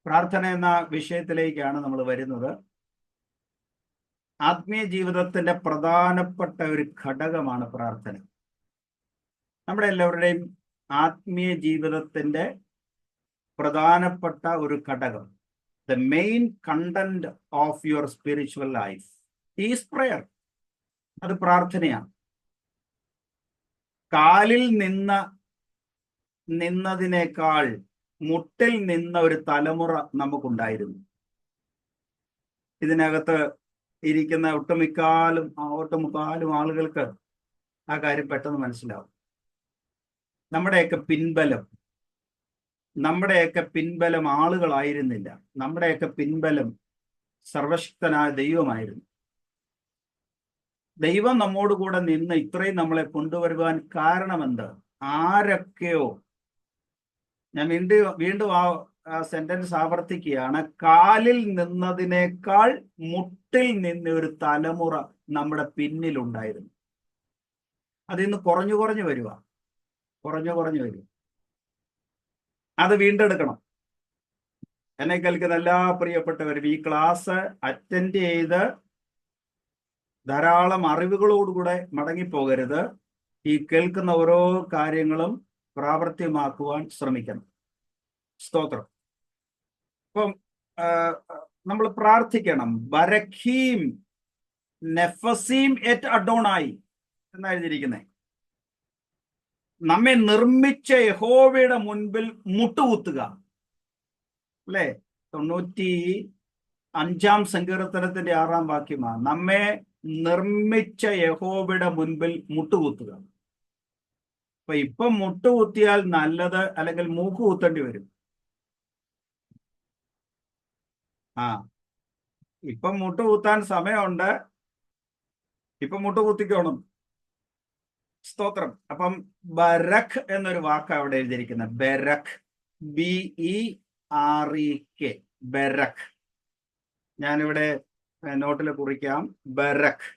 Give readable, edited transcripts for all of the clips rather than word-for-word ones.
പ്രാർത്ഥന എന്ന വിഷയത്തിലേക്കാണ് നമ്മൾ വരുന്നത്. ആത്മീയ ജീവിതത്തിന്റെ പ്രധാനപ്പെട്ട ഒരു ഘടകമാണ് പ്രാർത്ഥന. നമ്മുടെ എല്ലാവരുടെയും ആത്മീയ ജീവിതത്തിന്റെ പ്രധാനപ്പെട്ട ഒരു ഘടകം, the main content of your spiritual life is prayer. അത് പ്രാർത്ഥനയാണ്. കാലിൽ നിന്നതിനേക്കാൾ മുട്ടിൽ നിന്ന ഒരു തലമുറ നമുക്കുണ്ടായിരുന്നു. ഇതിനകത്ത് ഇരിക്കുന്ന ഒട്ടുമുക്കാലും ആളുകൾക്ക് ആ കാര്യം പെട്ടെന്ന് മനസ്സിലാവും. നമ്മുടെയൊക്കെ പിൻബലം ആളുകളായിരുന്നില്ല. നമ്മുടെയൊക്കെ പിൻബലം സർവശക്തനായ ദൈവമായിരുന്നു. ദൈവം നമ്മോട് കൂടെ നിന്ന് ഇത്രയും നമ്മളെ കൊണ്ടുവരുവാൻ കാരണമെന്ത്? ആരൊക്കെയോ, ഞാൻ വീണ്ടും ആ സെന്റൻസ് ആവർത്തിക്കുകയാണ്, കാലിൽ നിന്നതിനേക്കാൾ മുട്ടിൽ നിന്ന് ഒരു തലമുറ നമ്മുടെ പിന്നിലുണ്ടായിരുന്നു. അതിന്ന് കുറഞ്ഞു വരിക. അത് വീണ്ടെടുക്കണം. എന്നെ കേൾക്കുന്ന എല്ലാ പ്രിയപ്പെട്ടവരും ഈ ക്ലാസ് അറ്റൻഡ് ചെയ്ത് ധാരാളം അറിവുകളോടുകൂടെ മടങ്ങിപ്പോകരുത്. ഈ കേൾക്കുന്ന ഓരോ കാര്യങ്ങളും പ്രാവർത്തികമാക്കുവാൻ ശ്രമിക്കണം. സ്തോത്രം. അപ്പം നമ്മൾ പ്രാർത്ഥിക്കണം. ബരഖീം നെഫസീം എറ്റ് അഡോണായി എന്നാ എഴുതിയിരിക്കുന്നത്. നമ്മെ നിർമ്മിച്ച യഹോവയുടെ മുൻപിൽ മുട്ടുകുത്തുക, അല്ലേ? 95 സങ്കീർത്തനത്തിന്റെ 6-ാം വാക്യമാണ്. നമ്മെ നിർമ്മിച്ച യഹോവയുടെ മുൻപിൽ മുട്ടുകുത്തുക. അപ്പൊ ഇപ്പം മുട്ടുകുത്തിയാൽ നല്ലത്, അല്ലെങ്കിൽ മൂക്ക് കുത്തേണ്ടി വരും. ഇപ്പം മുട്ടുകുത്താൻ സമയമുണ്ട്. ഇപ്പം മുട്ടുകുത്തിക്കോണം. സ്തോത്രം. അപ്പം ബരഖ് എന്നൊരു വാക്ക് അവിടെ എഴുതിയിരിക്കുന്നത്. ബരഖ്, BEREK, ബരഖ്. ഞാനിവിടെ നോട്ടിൽ കുറിക്കാം. ബരഖ്.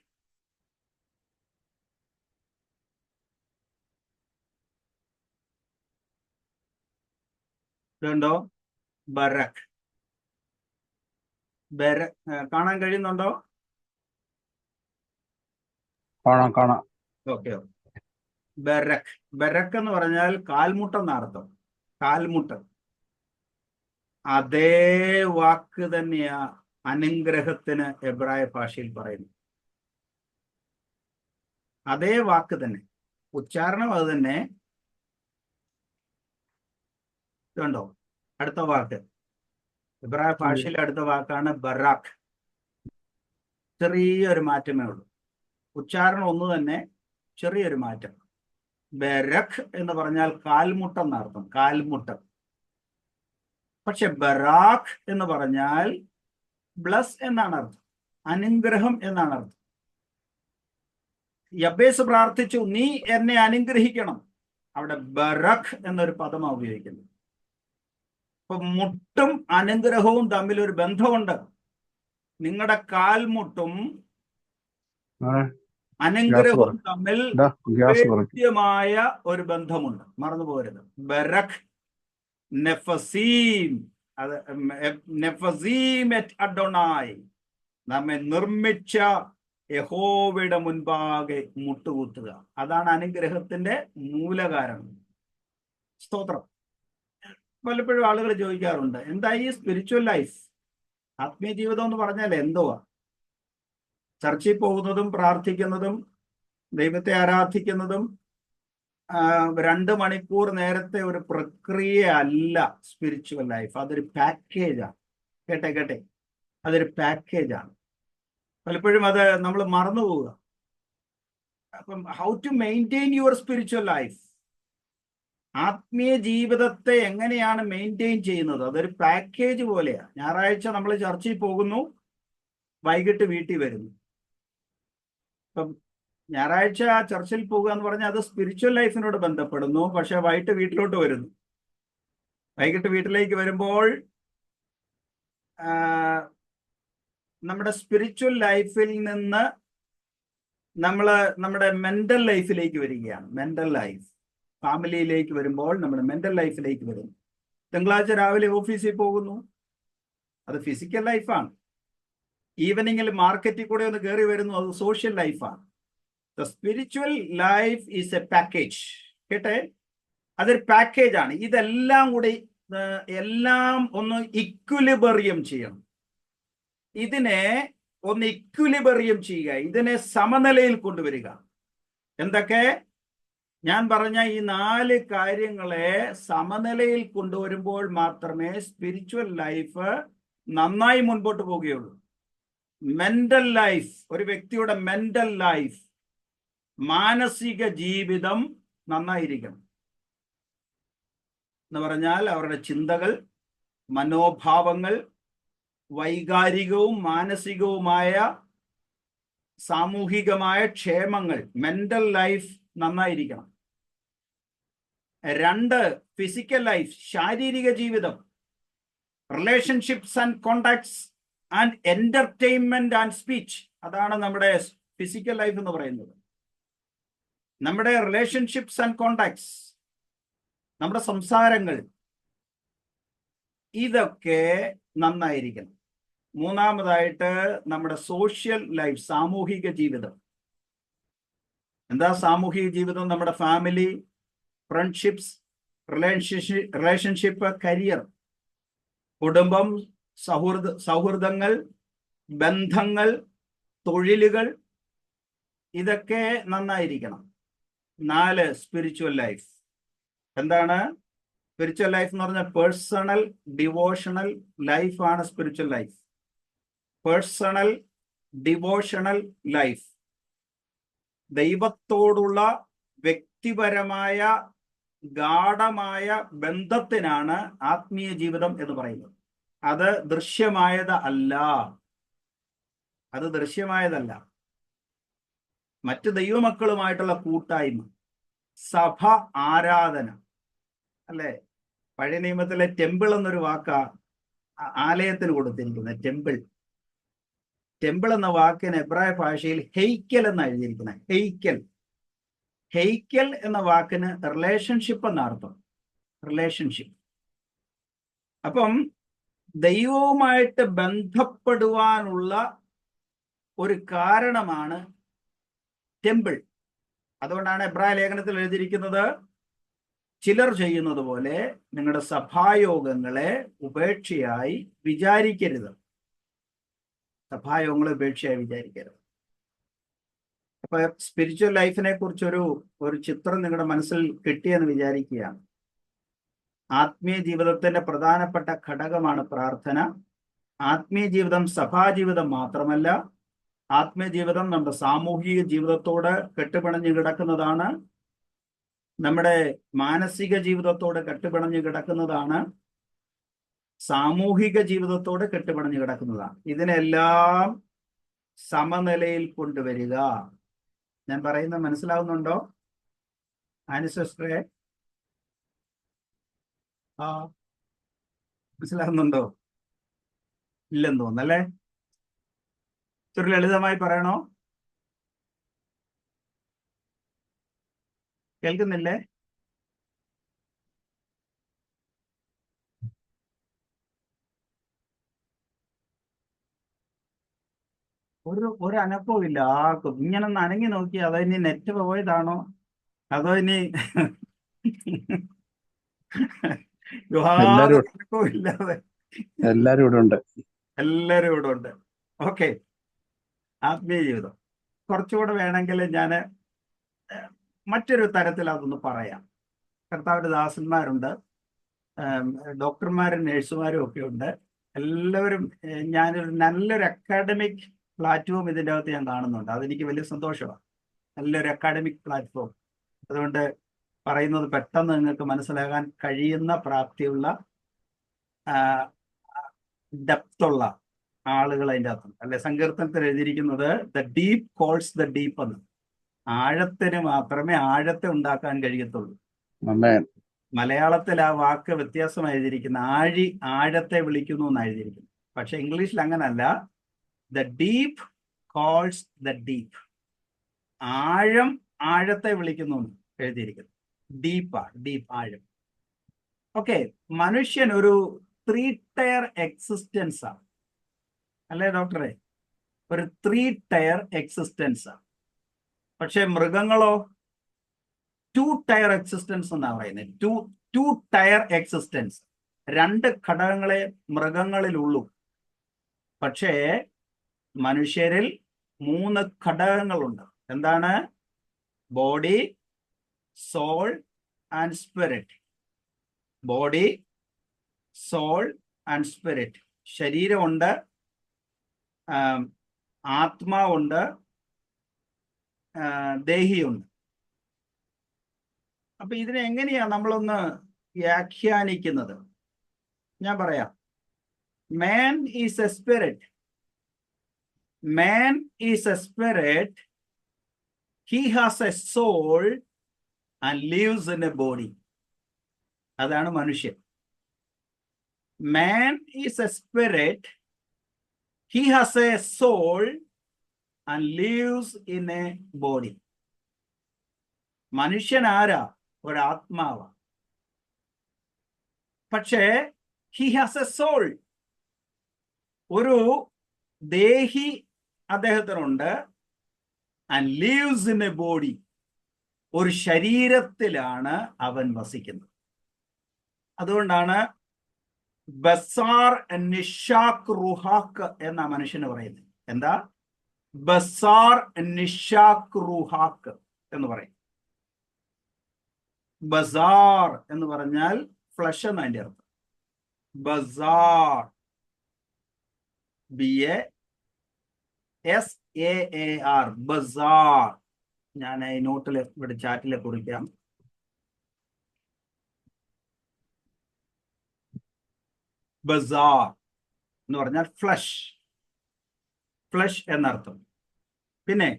ഇതുണ്ടോ? ബരഖ്. കാണാൻ കഴിയുന്നുണ്ടോ? കാണാം. ഓക്കെ. ബരഖ് എന്ന് പറഞ്ഞാൽ കാൽമുട്ടെന്നർത്ഥം. കാൽമുട്ട്. അതേ വാക്ക് തന്നെയാ അനുഗ്രഹത്തിന് എബ്രായ ഭാഷയിൽ പറയുന്നു. അതേ വാക്ക് തന്നെ, ഉച്ചാരണം അത് തന്നെ. ഇതുണ്ടോ? അടുത്ത വാക്ക് എബ്രായ ഭാഷയിലെ അടുത്ത വാക്കാണ് ബറാഖ്. ചെറിയൊരു മാറ്റമേ ഉള്ളൂ. ഉച്ചാരണം ഒന്ന് തന്നെ, ചെറിയൊരു മാറ്റം. ബരഖ് എന്ന് പറഞ്ഞാൽ കാൽമുട്ടെന്നർത്ഥം, കാൽമുട്ട്. പക്ഷെ ബറാഖ് എന്ന് പറഞ്ഞാൽ ബ്ലസ് എന്നാണ് അർത്ഥം, അനുഗ്രഹം എന്നാണ് അർത്ഥം. യബ്ബേസ് പ്രാർത്ഥിച്ചു, നീ എന്നെ അനുഗ്രഹിക്കണം. അവിടെ ബറഖ് എന്നൊരു പദമാണ് ഉപയോഗിക്കുന്നത്. അപ്പൊ മുട്ടും അനുഗ്രഹവും തമ്മിൽ ഒരു ബന്ധമുണ്ട്. നിങ്ങളുടെ കാൽമുട്ടും അനുഗ്രഹവും തമ്മിൽ കൃത്യമായ ഒരു ബന്ധമുണ്ട്, മറന്നു പോകരുത്. ബരഖ് നെഫസീം, അത് നെഫസീം എറ്റ് അഡോണായി, നമ്മെ നിർമ്മിച്ച യഹോവയുടെ മുൻപാകെ മുട്ടുകുത്തുക. അതാണ് അനുഗ്രഹത്തിന്റെ മൂലകാരണം. സ്തോത്രം. പലപ്പോഴും ആളുകൾ ചോദിക്കാറുണ്ട്, എന്താ ഈ സ്പിരിച്വൽ ലൈഫ്, ആത്മീയ ജീവിതം എന്ന് പറഞ്ഞാൽ എന്തുവാ? ചർച്ചിൽ പോകുന്നതും പ്രാർത്ഥിക്കുന്നതും ദൈവത്തെ ആരാധിക്കുന്നതും 2 മണിക്കൂർ നേരത്തെ ഒരു പ്രക്രിയ അല്ല സ്പിരിച്വൽ ലൈഫ്. അതൊരു പാക്കേജാണ്. കേട്ടെ, അതൊരു പാക്കേജാണ്. പലപ്പോഴും അത് നമ്മൾ മറന്നു പോവുക. അപ്പം how to maintain your spiritual life, ആത്മീയ ജീവിതത്തെ എങ്ങനെയാണ് മെയിൻറ്റെയിൻ ചെയ്യുന്നത്? അതൊരു പാക്കേജ് പോലെയാണ്. ഞായറാഴ്ച നമ്മൾ ചർച്ചിൽ പോകുന്നു, വൈകിട്ട് വീട്ടിൽ വരുന്നു. ഇപ്പം ഞായറാഴ്ച ചർച്ചിൽ പോകുക എന്ന് പറഞ്ഞാൽ അത് സ്പിരിച്വൽ ലൈഫിനോട് ബന്ധപ്പെടുന്നു. പക്ഷെ വൈകിട്ട് വീട്ടിലോട്ട് വരുന്നു. വൈകിട്ട് വീട്ടിലേക്ക് വരുമ്പോൾ നമ്മുടെ സ്പിരിച്വൽ ലൈഫിൽ നിന്ന് നമ്മൾ നമ്മുടെ മെന്റൽ ലൈഫിലേക്ക് വരികയാണ്. മെന്റൽ ലൈഫ്, ഫാമിലിയിലേക്ക് വരുമ്പോൾ നമ്മുടെ മെന്റൽ ലൈഫിലേക്ക് വരുന്നു. തിങ്കളാഴ്ച രാവിലെ ഓഫീസിൽ പോകുന്നു, അത് ഫിസിക്കൽ ലൈഫാണ്. ഈവനിങ്ങിൽ മാർക്കറ്റിൽ കൂടെ ഒന്ന് കയറി വരുന്നു, അത് സോഷ്യൽ ലൈഫാണ്. The spiritual life is A package. കേട്ടെ, അതൊരു പാക്കേജ് ആണ്. ഇതെല്ലാം കൂടി എല്ലാം ഒന്ന് ഇക്വിലിബറിയം ചെയ്യണം. ഇതിനെ ഒന്ന് ഇക്വിലിബറിയം ചെയ്യുക, ഇതിനെ സമനിലയിൽ കൊണ്ടുവരിക. എന്തൊക്കെ? ഞാൻ പറഞ്ഞ ഈ 4 കാര്യങ്ങളെ സമനിലയിൽ കൊണ്ടുവരുമ്പോൾ മാത്രമേ സ്പിരിച്വൽ ലൈഫ് നന്നായി മുൻപോട്ട് പോവുകയുള്ളൂ. മെന്റൽ ലൈഫ്, ഒരു വ്യക്തിയുടെ മെന്റൽ ലൈഫ്, മാനസിക ജീവിതം നന്നായിരിക്കണം. എന്ന് പറഞ്ഞാൽ അവരുടെ ചിന്തകൾ, മനോഭാവങ്ങൾ, വൈകാരികവും മാനസികവുമായ സാമൂഹികമായ ക്ഷേമങ്ങൾ, മെന്റൽ ലൈഫ് നന്നായിരിക്കണം. 2, ഫിസിക്കൽ ലൈഫ്, ശാരീരിക ജീവിതം, relationships and contacts and entertainment and speech. അതാണ് നമ്മുടെ ഫിസിക്കൽ ലൈഫ് എന്ന് പറയുന്നത്. നമ്മുടെ റിലേഷൻഷിപ്സ് ആൻഡ് കോണ്ടാക്ട്സ്, നമ്മുടെ സംസാരങ്ങൾ, ഇതൊക്കെ നന്നായിരിക്കണം. 3-മതായിട്ട് നമ്മുടെ സോഷ്യൽ ലൈഫ്, സാമൂഹിക ജീവിതം. എന്താ സാമൂഹിക ജീവിതം? നമ്മുടെ ഫാമിലി, ഫ്രണ്ട്ഷിപ്സ്, റിലേഷൻഷിപ്പ്, കരിയർ, കുടുംബം, സൗഹൃദങ്ങൾ, ബന്ധങ്ങൾ, തൊഴിലുകൾ, ഇതൊക്കെ നന്നായിരിക്കണം. 4, സ്പിരിച്വൽ ലൈഫ്. എന്താണ് സ്പിരിച്വൽ ലൈഫ് എന്ന് പറഞ്ഞാൽ? പേഴ്സണൽ ഡിവോഷണൽ ലൈഫാണ് spiritual life. Personal devotional life, ദൈവത്തോടുള്ള വ്യക്തിപരമായ ഗാഢമായ ബന്ധത്തിനാണ് ആത്മീയ ജീവിതം എന്ന് പറയുന്നത്. അത് ദൃശ്യമായത് അല്ല, അത് ദൃശ്യമായതല്ല. മറ്റ് ദൈവമക്കളുമായിട്ടുള്ള കൂട്ടായ്മ, സഭ, ആരാധന, അല്ലെ? പഴയ നിയമത്തിലെ ടെമ്പിൾ എന്നൊരു വാക്കാ ആലയത്തിന് കൊടുത്തിരിക്കുന്നത്. ടെമ്പിൾ. ടെമ്പിൾ എന്ന വാക്കിന് എബ്രായ ഭാഷയിൽ ഹെയ്ക്കൽ എന്നാണ് എഴുതിയിരിക്കുന്നത്. ഹെയ്ക്കൽ. ഹെയ്ക്കൽ എന്ന വാക്കിന് റിലേഷൻഷിപ്പ് എന്നർത്ഥം. റിലേഷൻഷിപ്പ്. അപ്പം ദൈവവുമായിട്ട് ബന്ധപ്പെടുവാനുള്ള ഒരു കാരണമാണ് ടെമ്പിൾ. അതുകൊണ്ടാണ് എബ്രായ ലേഖനത്തിൽ എഴുതിയിരിക്കുന്നത്, ചിലർ ചെയ്യുന്നത് പോലെ നിങ്ങളുടെ സഭായോഗങ്ങളെ ഉപേക്ഷയായി വിചാരിക്കരുത്. സഭായോഗങ്ങളെ ഉപേക്ഷയായി വിചാരിക്കരുത്. അപ്പൊ സ്പിരിച്വൽ ലൈഫിനെ കുറിച്ചൊരു ചിത്രം നിങ്ങളുടെ മനസ്സിൽ കിട്ടിയെന്ന് വിചാരിക്കുകയാണ്. ആത്മീയ ജീവിതത്തിന്റെ പ്രധാനപ്പെട്ട ഘടകമാണ് പ്രാർത്ഥന. ആത്മീയ ജീവിതം സഭാജീവിതം മാത്രമല്ല, ആത്മീയ ജീവിതം നമ്മുടെ സാമൂഹിക ജീവിതത്തോട് കെട്ടുപിണഞ്ഞു കിടക്കുന്നതാണ്, നമ്മുടെ മാനസിക ജീവിതത്തോട് കെട്ടുപിണഞ്ഞു കിടക്കുന്നതാണ്, സാമൂഹിക ജീവിതത്തോട് കെട്ടുപിണഞ്ഞു കിടക്കുന്നതാണ്. ഇതിനെല്ലാം സമനിലയിൽ കൊണ്ടുവരിക. ഞാൻ പറയുന്നത് മനസ്സിലാവുന്നുണ്ടോ ആനി സിസ്റ്ററെ? മനസ്സിലാവുന്നുണ്ടോ? ഇല്ലെന്ന് തോന്നല്ലേ? ഇത്തിരി ലളിതമായി പറയണോ? കേൾക്കുന്നില്ലേ? ഒരു അനക്കവും ഇല്ല ആർക്കും. ഇങ്ങനെ ഒന്ന് അനങ്ങി നോക്കി, അതോ ഇനി നെറ്റ് പോയതാണോ, അതോ ഇനി എല്ലാരും അനക്കവും ഇല്ലാതെ എല്ലാരും ഇവിടെ ഉണ്ട്. എല്ലാവരും ഇവിടെ ഉണ്ട്. ഓക്കെ, ആത്മീയ ജീവിതം കുറച്ചുകൂടെ വേണമെങ്കിൽ ഞാൻ മറ്റൊരു തരത്തിൽ അതൊന്ന് പറയാം. കർത്താവിന്റെ ദാസന്മാരുണ്ട്, ഡോക്ടർമാരും നഴ്സുമാരും ഒക്കെ ഉണ്ട്. എല്ലാവരും ഞാനൊരു നല്ലൊരു അക്കാഡമിക് പ്ലാറ്റ്ഫോം ഇതിൻ്റെ അകത്ത് ഞാൻ കാണുന്നുണ്ട്. അതെനിക്ക് വലിയ സന്തോഷമാണ്. നല്ലൊരു അക്കാഡമിക് പ്ലാറ്റ്ഫോം. അതുകൊണ്ട് പറയുന്നത് പെട്ടെന്ന് നിങ്ങൾക്ക് മനസ്സിലാകാൻ കഴിയുന്ന പ്രാപ്തിയുള്ള ഡെപ്തുള്ള ആളുകൾ അതിൻ്റെ അകത്തുണ്ട്. അല്ലെ, സങ്കീർത്തനത്തിൽ എഴുതിയിരിക്കുന്നത് the deep calls the deep എന്ന്. ആഴത്തിന് മാത്രമേ ആഴത്തെ ഉണ്ടാക്കാൻ കഴിയത്തുള്ളൂ. മലയാളത്തിൽ ആ വാക്ക് വ്യത്യാസമായി എഴുതിയിരിക്കുന്നത്, ആഴി ആഴത്തെ വിളിക്കുന്നു എന്നാണ് എഴുതിയിരിക്കുന്നത്. പക്ഷെ ഇംഗ്ലീഷിൽ അങ്ങനല്ല. The deep calls the deep. ആഴം ആഴത്തെ വിളിക്കുന്നു എന്ന് എഴുതിയിരിക്കുന്നു. ഡീപ്പ് ആഴം. ഓക്കെ, മനുഷ്യൻ ഒരു ടയർ എക്സിസ്റ്റൻസ് ആണ്, അല്ലേ ഡോക്ടറെ? ഒരു 3 ടയർ എക്സിസ്റ്റൻസ് ആണ്. പക്ഷെ മൃഗങ്ങളോ 2 ടയർ എക്സിസ്റ്റൻസ് എന്നാ പറയുന്നത്. ടു ടയർ എക്സിസ്റ്റൻസ്, 2 ഘടകങ്ങളെ മൃഗങ്ങളിലുള്ളൂ. പക്ഷേ മനുഷ്യരിൽ 3 ഘടകങ്ങളുണ്ട്. എന്താണ്? Body, soul and spirit. Body, soul and spirit. ശരീരമുണ്ട്, ആത്മാവുണ്ട്, ദേഹിയുണ്ട്. അപ്പൊ ഇതിനെ എങ്ങനെയാ നമ്മളൊന്ന് വ്യാഖ്യാനിക്കുന്നത്? ഞാൻ പറയാം. Man is a spirit. Man is a spirit. He has a soul and lives in a body. അതാണ് മനുഷ്യൻ. Man is a spirit. He has a soul and lives in a body. മനുഷ്യൻ ആരാ? ഒരാത്മാവ്. പക്ഷേ he has a soul. ഒരു ദേഹി അദ്ദേഹത്തിനുണ്ട്. and lives in a body. ഒരു ശരീരത്തിലാണ് അവൻ വസിക്കുന്നത്. അതുകൊണ്ടാണ് ബസാർ നിഷാഖ് റുഹാഖ് എന്ന മനുഷ്യന് പറയുന്നത്. എന്താ? ബസാർ നിഷാഖ് റുഹാഖ് എന്ന് പറയും. ബസാർ എന്ന് പറഞ്ഞാൽ ഫ്ലഷ് എന്ന് അതിന്റെ അർത്ഥം. ബസാർ, BASAAR, ബസാർ. ഞാൻ ഈ നോട്ടിൽ ഇവിടെ ചാറ്റിൽ കുറിക്കാം. ബസാർ എന്ന് പറഞ്ഞാൽ ഫ്ലഷ്, ഫ്ലഷ് എന്നർത്ഥം. പിന്നെ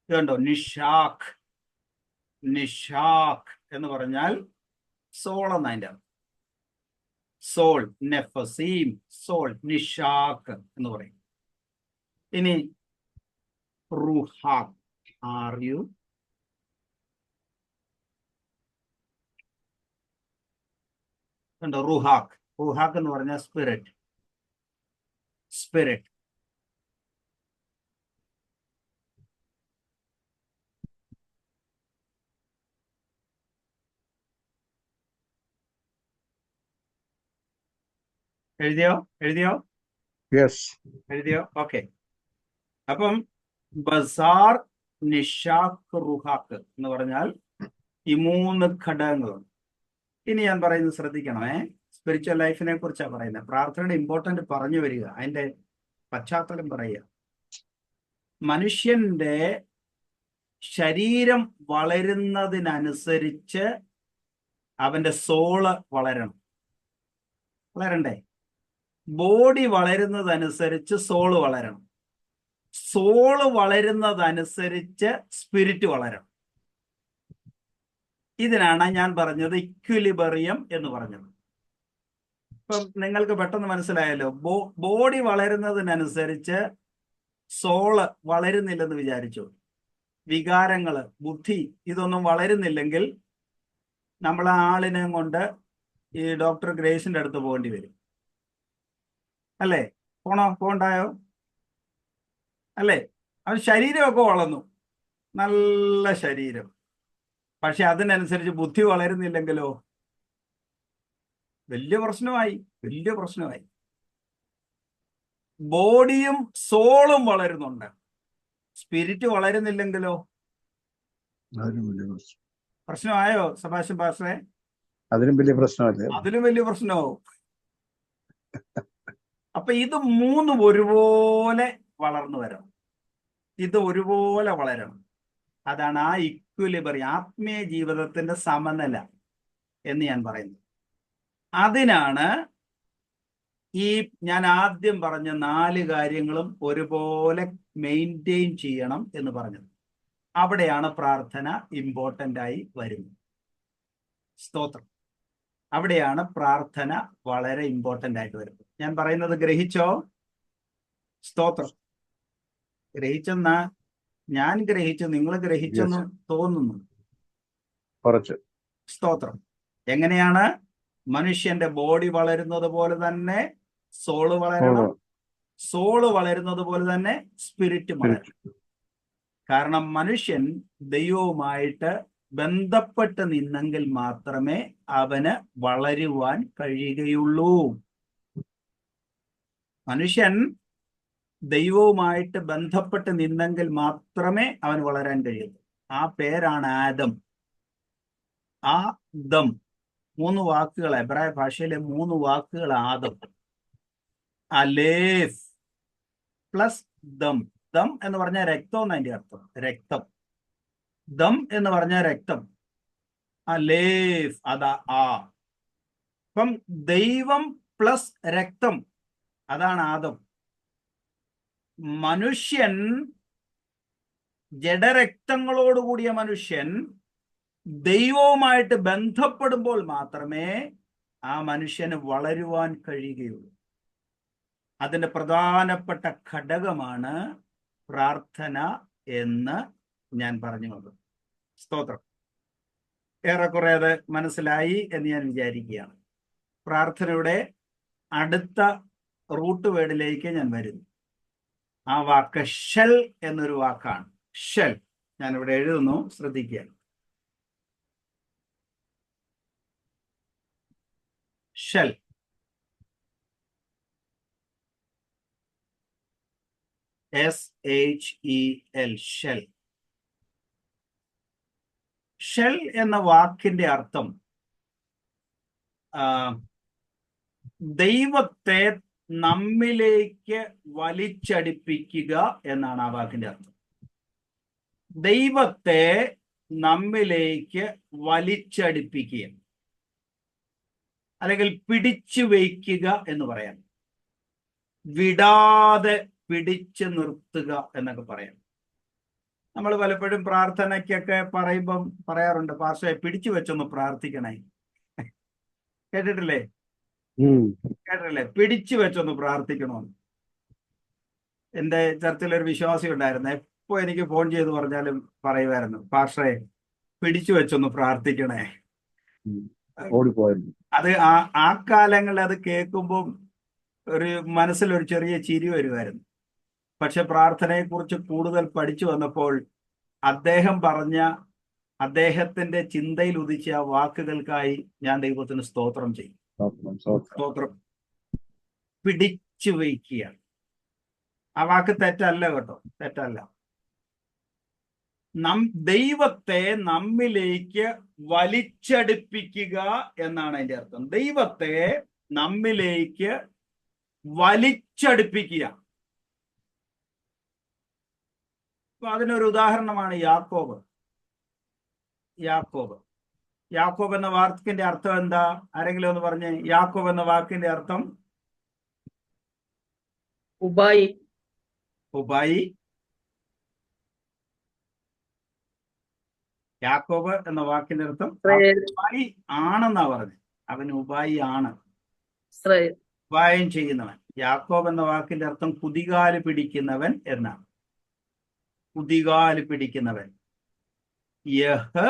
ഇതുണ്ടോ? നിഷാഖ്. നിഷാഖ് എന്ന് പറഞ്ഞാൽ സോൾ എന്നതിന്റെ അർത്ഥം. സോൾ, നെഫസീം, സോൾ, നിഷാഖ് എന്ന് പറയും. ഇനി റുഹാഖ്, കണ്ടോ? റുഹാഖ്. റുഹാഖ് എന്ന് പറഞ്ഞാൽ സ്പിരിറ്റ്. സ്പിരിറ്റ്. എഴുതിയോ? യെസ്. എഴുതിയോ? ഓക്കെ. അപ്പം ബസാർ, നിഷാഖ്, റുഹാഖ് എന്ന് പറഞ്ഞാൽ ഈ 3 ഘടകങ്ങളുണ്ട്. ഇനി ഞാൻ പറയുന്നത് ശ്രദ്ധിക്കണമേ. സ്പിരിച്വൽ ലൈഫിനെ കുറിച്ചാണ് പറയുന്നത്. പ്രാർത്ഥനയുടെ ഇമ്പോർട്ടന്റ് പറഞ്ഞു വരിക, അതിന്റെ പശ്ചാത്തലം പറയുക. മനുഷ്യന്റെ ശരീരം വളരുന്നതിനനുസരിച്ച് അവന്റെ സോള് വളരണ്ടേ? ബോഡി വളരുന്നതനുസരിച്ച് സോള് വളരണം. സോള് വളരുന്നതനുസരിച്ച് സ്പിരിറ്റ് വളരണം. ഇതിനാണ് ഞാൻ പറഞ്ഞത് ഇക്വിലിബറിയം എന്ന് പറഞ്ഞത്. ഇപ്പം നിങ്ങൾക്ക് പെട്ടെന്ന് മനസ്സിലായല്ലോ. ബോഡി വളരുന്നതിനനുസരിച്ച് സോള് വളരുന്നില്ലെന്ന് വിചാരിച്ചു. വികാരങ്ങള്, ബുദ്ധി ഇതൊന്നും വളരുന്നില്ലെങ്കിൽ നമ്മൾ ആ ആളിനെ കൊണ്ട് ഈ ഡോക്ടർ ഗ്രേസിന്റെ അടുത്ത് പോകേണ്ടി വരും, അല്ലേ? പോണ്ടായോ? അല്ലേ? അവൻ ശരീരമൊക്കെ വളർന്നു, നല്ല ശരീരം. പക്ഷെ അതിനനുസരിച്ച് ബുദ്ധി വളരുന്നില്ലെങ്കിലോ വലിയ പ്രശ്നമായി. ബോഡിയും സോളും വളരുന്നുണ്ട്, സ്പിരിറ്റ് വളരുന്നില്ലെങ്കിലോ പ്രശ്നമായോ? സബാഷൻ പാസ്റ്ററെ, അതിലും വലിയ പ്രശ്നമല്ലേ? അതിലും വലിയ പ്രശ്നമാവും. അപ്പൊ ഇത് 3 ഒരുപോലെ വളർന്നു വരണം. ഇത് ഒരുപോലെ വളരണം. അതാണ് ആ ഇക്വിലിബറിയം, ആത്മീയ ജീവിതത്തിന്റെ സമനില എന്ന് ഞാൻ പറയുന്നത്. അതിനാണ് ഈ ഞാൻ ആദ്യം പറഞ്ഞ 4 കാര്യങ്ങളും ഒരുപോലെ മെയിൻറ്റെയിൻ ചെയ്യണം എന്ന് പറഞ്ഞത്. അവിടെയാണ് പ്രാർത്ഥന ഇമ്പോർട്ടൻ്റ് ആയി വരുന്നത്. സ്തോത്രം. അവിടെയാണ് പ്രാർത്ഥന വളരെ ഇമ്പോർട്ടൻ്റ് ആയിട്ട് വരുന്നത്. ഞാൻ പറയുന്നത് ഗ്രഹിച്ചോ? സ്തോത്രം. ഗ്രഹിച്ചെന്നാ ഞാൻ ഗ്രഹിച്ചു, നിങ്ങൾ ഗ്രഹിച്ചെന്ന് യെസ്, തോന്നുന്നു. കുറച്ച്. സ്തോത്രം. എങ്ങനെയാണ്? മനുഷ്യന്റെ ബോഡി വളരുന്നത് പോലെ തന്നെ സോള് വളരണം, സോള് വളരുന്നത് പോലെ തന്നെ സ്പിരിറ്റ് വളരണം. കാരണം മനുഷ്യൻ ദൈവവുമായിട്ട് ബന്ധപ്പെട്ട് നിന്നെങ്കിൽ മാത്രമേ അവന് വളരുവാൻ കഴിയുകയുള്ളൂ. മനുഷ്യൻ ദൈവവുമായിട്ട് ബന്ധപ്പെട്ട് നിന്നെങ്കിൽ മാത്രമേ അവൻ വളരാൻ കഴിയുള്ളൂ. ആ പേരാണ് ആദം. ആ ദം, 3 വാക്കുകൾ, എബ്രായ ഭാഷയിലെ 3 വാക്കുകൾ. ആദം, അലേഫ് പ്ലസ് ദം. ദം എന്ന് പറഞ്ഞാൽ രക്തം എന്ന് അതിന്റെ അർത്ഥം, രക്തം. ദം എന്ന് പറഞ്ഞാൽ രക്തം. അലേഫ് അതാ ആ. അപ്പം ദൈവം പ്ലസ് രക്തം, അതാണ് ആദം. മനുഷ്യൻ, ജഡരക്തങ്ങളോടുകൂടിയ മനുഷ്യൻ ദൈവവുമായിട്ട് ബന്ധപ്പെടുമ്പോൾ മാത്രമേ ആ മനുഷ്യന് വളരുവാൻ കഴിയുകയുള്ളൂ. അതിന്റെ പ്രധാനപ്പെട്ട ഘടകമാണ് പ്രാർത്ഥന എന്ന് ഞാൻ പറഞ്ഞു വന്നത്. സ്തോത്രം. ഏറെക്കുറെ അത് മനസ്സിലായി എന്ന് ഞാൻ വിചാരിക്കുകയാണ്. പ്രാർത്ഥനയുടെ അടുത്ത റൂട്ട് വേർഡിലേക്ക് ഞാൻ വരുന്നു. ആ വാക്ക് ഷെൽ എന്നൊരു വാക്കാണ്. ഷെൽ ഞാനിവിടെ എഴുതുന്നു, ശ്രദ്ധിക്കുക. ഷെൽ. SHEL, shell. ഷെൽ എന്ന വാക്കിന്റെ അർത്ഥം ദൈവത്തെ നമ്മിലേക്ക് വലിച്ചടിപ്പിക്കുക എന്നാണ് ആ വാക്കിന്റെ അർത്ഥം. ദൈവത്തെ നമ്മിലേക്ക് വലിച്ചടിപ്പിക്കുക, അല്ലെങ്കിൽ പിടിച്ചു വയ്ക്കുക എന്ന് പറയാം. വിടാതെ പിടിച്ചു നിർത്തുക എന്നൊക്കെ പറയാം. നമ്മൾ പലപ്പോഴും പ്രാർത്ഥനയ്ക്കൊക്കെ പറയുമ്പം പറയാറുണ്ട്, പാസ്റ്ററെ പിടിച്ചു വെച്ചൊന്ന് പ്രാർത്ഥിക്കണേ. കേട്ടിട്ടില്ലേ? കേട്ടിട്ടില്ലേ? പിടിച്ചു വെച്ചൊന്ന് പ്രാർത്ഥിക്കണമെന്ന്. എൻ്റെ ചർച്ചിലൊരു വിശ്വാസി ഉണ്ടായിരുന്നു. എപ്പോ എനിക്ക് ഫോൺ ചെയ്ത് പറഞ്ഞാലും പറയുമായിരുന്നു, പാസ്റ്ററെ പിടിച്ചു വെച്ചൊന്ന് പ്രാർത്ഥിക്കണേ. അത് ആ കാലങ്ങളിൽ അത് കേൾക്കുമ്പോൾ ഒരു മനസ്സിലൊരു ചെറിയ ചിരി വരുമായിരുന്നു. പക്ഷെ പ്രാർത്ഥനയെക്കുറിച്ച് കൂടുതൽ പഠിച്ചു വന്നപ്പോൾ അദ്ദേഹം പറഞ്ഞ, അദ്ദേഹത്തിന്റെ ചിന്തയിൽ ഉദിച്ച ആ വാക്കുകൾക്കായി ഞാൻ ദൈവത്തിന് സ്തോത്രം ചെയ്യും. സ്തോത്രം. പിടിച്ചു വയ്ക്കുക. ആ വാക്ക് തെറ്റല്ല കേട്ടോ, തെറ്റല്ല. ദൈവത്തെ നമ്മിലേക്ക് വലിച്ചടുപ്പിക്കുക എന്നാണ് അതിന്റെ അർത്ഥം. ദൈവത്തെ നമ്മിലേക്ക് വലിച്ചടുപ്പിക്കുക. അപ്പൊ അതിനൊരു ഉദാഹരണമാണ് യാക്കോബ്. യാക്കോബ്. യാക്കോബ് എന്ന വാക്കിന്റെ അർത്ഥം എന്താ? ആരെങ്കിലും ഒന്ന് പറഞ്ഞേ. യാക്കോബ് എന്ന വാക്കിന്റെ അർത്ഥം? ഉപായി. ഉപായി. യാക്കോബ് എന്ന വാക്കിന്റെ അർത്ഥം ഉപായി ആണെന്നാ പറഞ്ഞത്. അവൻ ഉപായി ആണ്, ഉപായം ചെയ്യുന്നവൻ. യാക്കോബ് എന്ന വാക്കിന്റെ അർത്ഥം കുതികാല് പിടിക്കുന്നവൻ എന്നാണ്. കുതികാല് പിടിക്കുന്നവൻ. യഹ്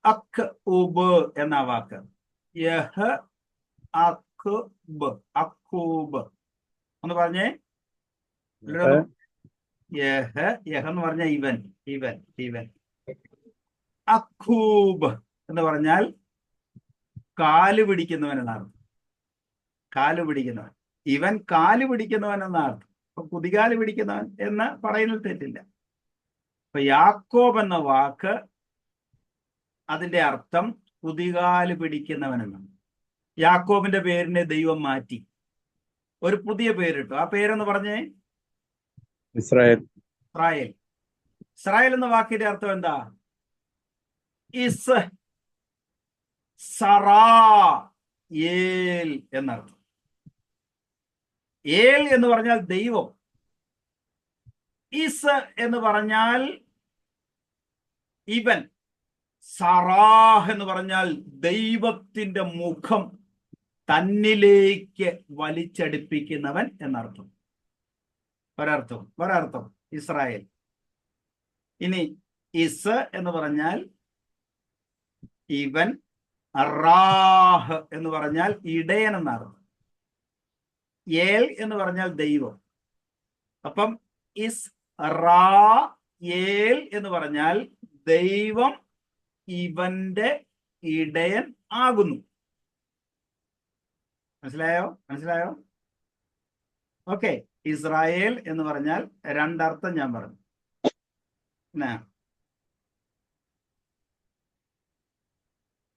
അക് ഉബ് എന്ന വാക്ക്. യഹ് അക്ബ്, അക്കൂബ് ഒന്ന് പറഞ്ഞേ. യഹ്, യഹ് എന്ന് പറഞ്ഞ ഇവൻ, ഇവൻ, ഇവൻ. അക്കൂബ് എന്ന് പറഞ്ഞാൽ കാല് പിടിക്കുന്നവൻ എന്നാണ്. കാല് പിടിക്കുന്നവൻ. ഇവൻ കാല് പിടിക്കുന്നവൻ എന്നാണ്. അപ്പൊ കുതികാല് പിടിക്കുന്നവൻ എന്ന് പറയുന്നത് തെറ്റില്ല. അപ്പൊ യാക്കോബ് എന്ന വാക്ക് അതിന്റെ അർത്ഥം കുതികാല് പിടിക്കുന്നവൻ എന്നാണ്. യാക്കോബിന്റെ പേരിനെ ദൈവം മാറ്റി, ഒരു പുതിയ പേരിട്ടു. ആ പേരെന്ന് പറഞ്ഞേ ഇസ്രായേൽ. ഇസ്രായേൽ. ഇസ്രായേൽ എന്ന വാക്കിന്റെ അർത്ഥം എന്താ? ഇസ് സറാ ഏൽ എന്നർത്ഥം. ഏൽ എന്ന് പറഞ്ഞാൽ ദൈവം. ഇസ് എന്ന് പറഞ്ഞാൽ ഇവൻ. സറാഹ് എന്ന് പറഞ്ഞാൽ ദൈവത്തിന്റെ മുഖം തന്നിലേക്ക് വലിച്ചടിപ്പിക്കുന്നവൻ എന്നർത്ഥം. ഒരർത്ഥം ഇസ്രായേൽ. ഇനി ഇസ് എന്ന് പറഞ്ഞാൽ ഇവൻ, റാഹ് എന്ന് പറഞ്ഞാൽ ഇടയൻ എന്നർത്ഥം, ഏൽ എന്ന് പറഞ്ഞാൽ ദൈവം. അപ്പം ഇസ് റാ ഏൽ എന്ന് പറഞ്ഞാൽ ദൈവം ഇവന്റെ ഇടയൻ ആകുന്നു. മനസ്സിലായോ? ഓക്കെ. ഇസ്രായേൽ എന്ന് പറഞ്ഞാൽ രണ്ടർത്ഥം ഞാൻ പറഞ്ഞു.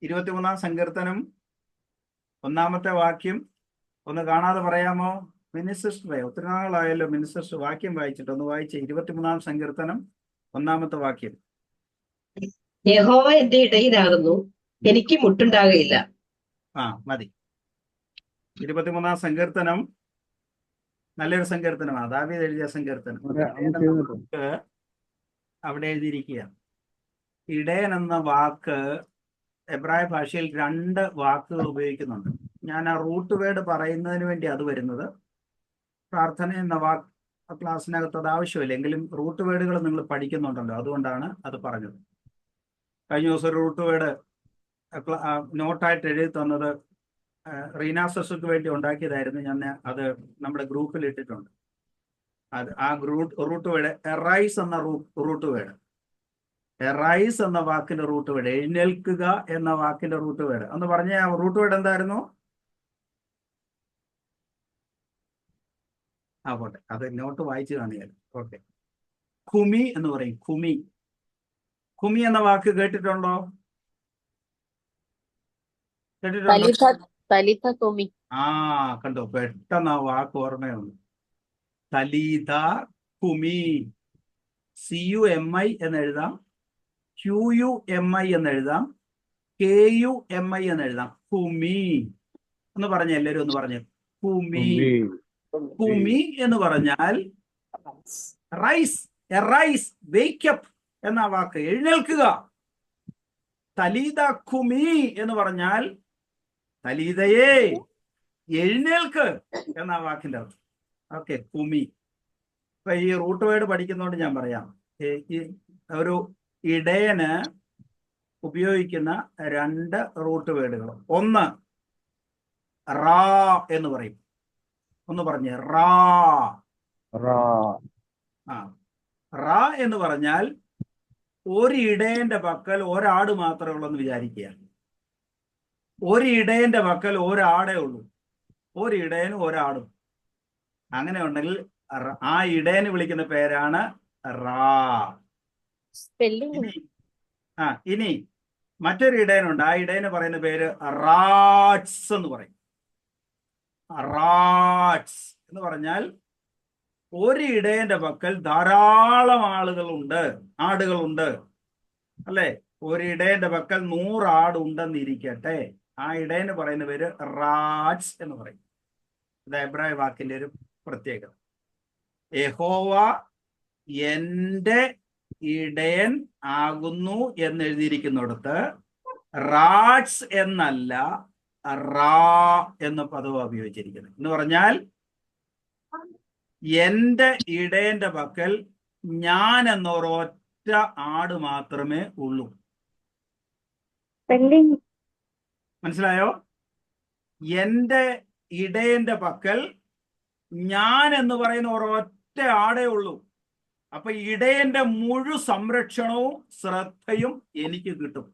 23-ാം സങ്കീർത്തനം 1-ാമത്തെ വാക്യം ഒന്ന് കാണാതെ പറയാമോ? മിനിസിസ്റ്ററെ, ഒത്തിരി നാളായല്ലോ മിനിസിസ്റ്റർ വാക്യം വായിച്ചിട്ട്, ഒന്ന് വായിച്ചേ. 23-ാം സങ്കീർത്തനം 1-ാമത്തെ വാക്യം. യഹോവ എന്റെ ഇടയിലാകുന്നു, എനിക്ക് മുട്ടുണ്ടാകയില്ല. മതി. 23-ാം സങ്കീർത്തനം നല്ലൊരു സങ്കീർത്തനമാണ്, ദാവീദ് എഴുതിയ സങ്കീർത്തനം. അവിടെ എഴുതിയിരിക്കുക, ഇടയൻ എന്ന വാക്ക് എബ്രായ ഭാഷയിൽ 2 വാക്കുകൾ ഉപയോഗിക്കുന്നുണ്ട്. ഞാൻ ആ റൂട്ട് വേർഡ് പറയുന്നതിന് വേണ്ടി അത് വരുന്നത്. പ്രാർത്ഥന എന്ന വാക്ക് ക്ലാസ്സിനകത്ത് അത് ആവശ്യമില്ല, എങ്കിലും റൂട്ട് വേർഡുകൾ നിങ്ങൾ പഠിക്കുന്നുണ്ടല്ലോ, അതുകൊണ്ടാണ് അത് പറഞ്ഞത്. കഴിഞ്ഞ ദിവസം ഒരു റൂട്ട് വേർഡ് നോട്ടായിട്ട് എഴുതി തന്നത് റീന സസുക്ക് വേണ്ടി ഉണ്ടാക്കിയതായിരുന്നു. ഞാൻ അത് നമ്മുടെ ഗ്രൂപ്പിൽ ഇട്ടിട്ടുണ്ട്. അത് ആ റൂട്ട് വേർഡ് എറൈസ് എന്ന റൂട്ട് വേർഡ്, എറൈസ് എന്ന വാക്കിന്റെ റൂട്ട് വേർഡ്, എഴുന്നേൽക്കുക എന്ന വാക്കിന്റെ റൂട്ട് വേർഡ് എന്ന് പറഞ്ഞ ആ റൂട്ട് വേർഡ് എന്തായിരുന്നു? പോട്ടെ, അത് നോട്ട് വായിച്ചു കാണിയാൽ. ഓക്കെ. ഖുമി എന്ന് പറയും. ഖുമി എന്ന വാക്ക് കേട്ടിട്ടുണ്ടോ? കണ്ടോ, പെട്ടെന്ന് ആ വാക്ക് ഓർമ്മയുണ്ട്. തലീത ഖുമി. CUMI എന്ന് എഴുതാം, QUMI എന്ന് എഴുതാം, KUMI എന്ന് എഴുതാം. ഖുമി എന്ന് പറഞ്ഞ എല്ലാവരും ഒന്ന് പറഞ്ഞു. ഖുമി എന്ന് പറഞ്ഞാൽ റൈസ്, എറൈസ്, വേക്കപ്പ് എന്ന വാക്ക്, എഴുന്നേൽക്കുക. തലീത ഖുമി എന്ന് പറഞ്ഞാൽ തലീതയെ എഴുന്നേൽക്ക് എന്ന വാക്കിന്റെ അർത്ഥം. ഓക്കെ, ഖുമി. ഇപ്പൊ ഈ റൂട്ട് വേർഡ് പഠിക്കുന്നതുകൊണ്ട് ഞാൻ പറയാം, ഒരു ഇടയന് ഉപയോഗിക്കുന്ന 2 റൂട്ട് വേർഡുകൾ. ഒന്ന് റാ എന്ന് പറയും. ഒന്ന് പറഞ്ഞേ, റാ. റാ എന്ന് പറഞ്ഞാൽ ഒരു ഇടയന്റെ പക്കൽ ഒരാട് മാത്രമേ ഉള്ളൂ എന്ന് വിചാരിക്കുക. ഒരു ഇടയന്റെ പക്കൽ ഒരാടേ ഉള്ളൂ, ഒരു ഇടയനും ഒരാടും. അങ്ങനെ ഉണ്ടെങ്കിൽ ആ ഇടയന് വിളിക്കുന്ന പേരാണ് റാ. ഇനി മറ്റൊരു ഇടയനുണ്ട്, ആ ഇടയന് പറയുന്ന പേര് റാട്സ് എന്ന് പറയും. റാട്സ് എന്ന് പറഞ്ഞാൽ ഒരു ഇടയന്റെ പക്കൽ ധാരാളം ആടുകളുണ്ട്, അല്ലെ? ഒരു ഇടയന്റെ പക്കൽ 100 ആടുണ്ടെന്നിരിക്കട്ടെ, ആ ഇടയന് പറയുന്ന പേര് റാട്സ് എന്ന് പറയും. ഇത് എബ്രായ വാക്കിന്റെ ഒരു പ്രത്യേകത. യഹോവ എന്റെ ഇടയൻ ആകുന്നു എന്ന് എഴുതിയിരിക്കുന്നിടത്ത് റാട്സ് എന്നല്ല, റാ എന്ന പദവും ഉപയോഗിച്ചിരിക്കുന്നത്. എന്ന് പറഞ്ഞാൽ എന്റെ ഇടയന്റെ പക്കൽ ഞാൻ എന്നൊരൊറ്റ ആട് മാത്രമേ ഉള്ളൂ. മനസ്സിലായോ? എന്റെ ഇടയന്റെ പക്കൽ ഞാൻ എന്ന് പറയുന്ന ഒരൊറ്റ ആടേ ഉള്ളൂ. അപ്പൊ ഇടയന്റെ മുഴുവൻ സംരക്ഷണവും ശ്രദ്ധയും എനിക്ക് കിട്ടും.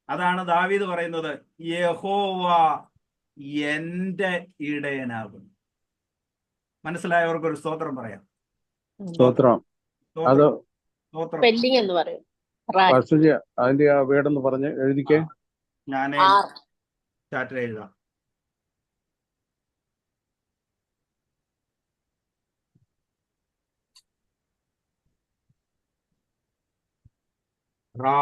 അതാണ് ദാവീദ് പറയുന്നത്, യഹോവ എന്റെ ഇടയനാകും. മനസ്സിലായവർക്ക് ഒരു സ്തോത്രം പറയാം. സ്തോത്രം. അത് സ്പെല്ലിംഗ് എന്ന് പറയും. അതിന്റെ ആ വേർഡെന്ന് പറഞ്ഞ് എഴുതിക്കേ. ഞാൻ ചാറ്റിൽ എഴുതാം. റാ.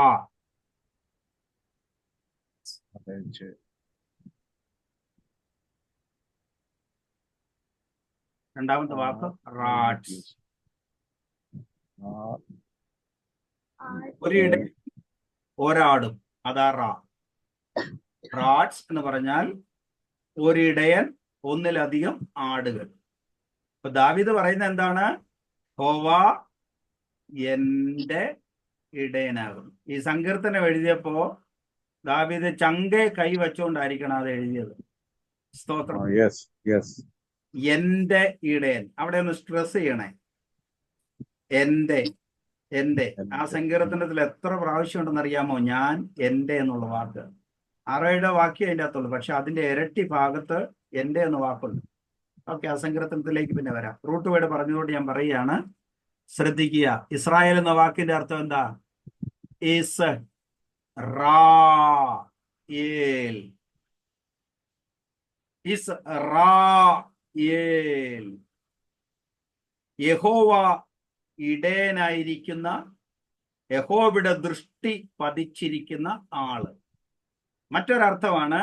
രണ്ടാമത്തെ വാക്ക് റാട്സ്. ഒരിടയൻ ഒരാടും, അതാ റാ. റാട്സ് എന്ന് പറഞ്ഞാൽ ഒരിടയൻ ഒന്നിലധികം ആടുകൾ. ഇപ്പൊ ദാവീദ് പറയുന്നത് എന്താണ്? യഹോവ എന്റെ ഇടയനാകും. ഈ സങ്കീർത്തനം എഴുതിയപ്പോ ദാവീദ് ചങ്കെ കൈ വെച്ചുകൊണ്ടായിരിക്കണം അത് എഴുതിയത്. സ്തോത്രം. Yes yes. എന്റെ ഇടയൻ, അവിടെ ഒന്ന് സ്ട്രെസ് ചെയ്യണേ. എന്റെ എന്റെ ആ സങ്കീർത്തനത്തിൽ എത്ര പ്രാവശ്യം ഉണ്ടെന്ന് അറിയാമോ? ഞാൻ എന്റെ എന്നുള്ള വാക്ക് 6-7 വാക്യം അതിൻ്റെ അകത്തുള്ളൂ, പക്ഷെ അതിന്റെ ഇരട്ടി ഭാഗത്ത് എന്റെ എന്ന വാക്കുണ്ട്. ഓക്കെ, ആ സങ്കീർത്തനത്തിലേക്ക് പിന്നെ വരാം. റൂട്ട് വേർഡ് പറഞ്ഞുകൊണ്ട് ഞാൻ പറയുകയാണ്, ശ്രദ്ധിക്കുക. ഇസ്രായേൽ എന്ന വാക്കിന്റെ അർത്ഥം എന്താ? ഇസ് റായേൽ. ഇസ് റായേൽ. യഹോവ ഇടയനായിരിക്കുന്ന, യഹോവയുടെ ദൃഷ്ടി പതിച്ചിരിക്കുന്ന ആള്. മറ്റൊരർത്ഥമാണ്,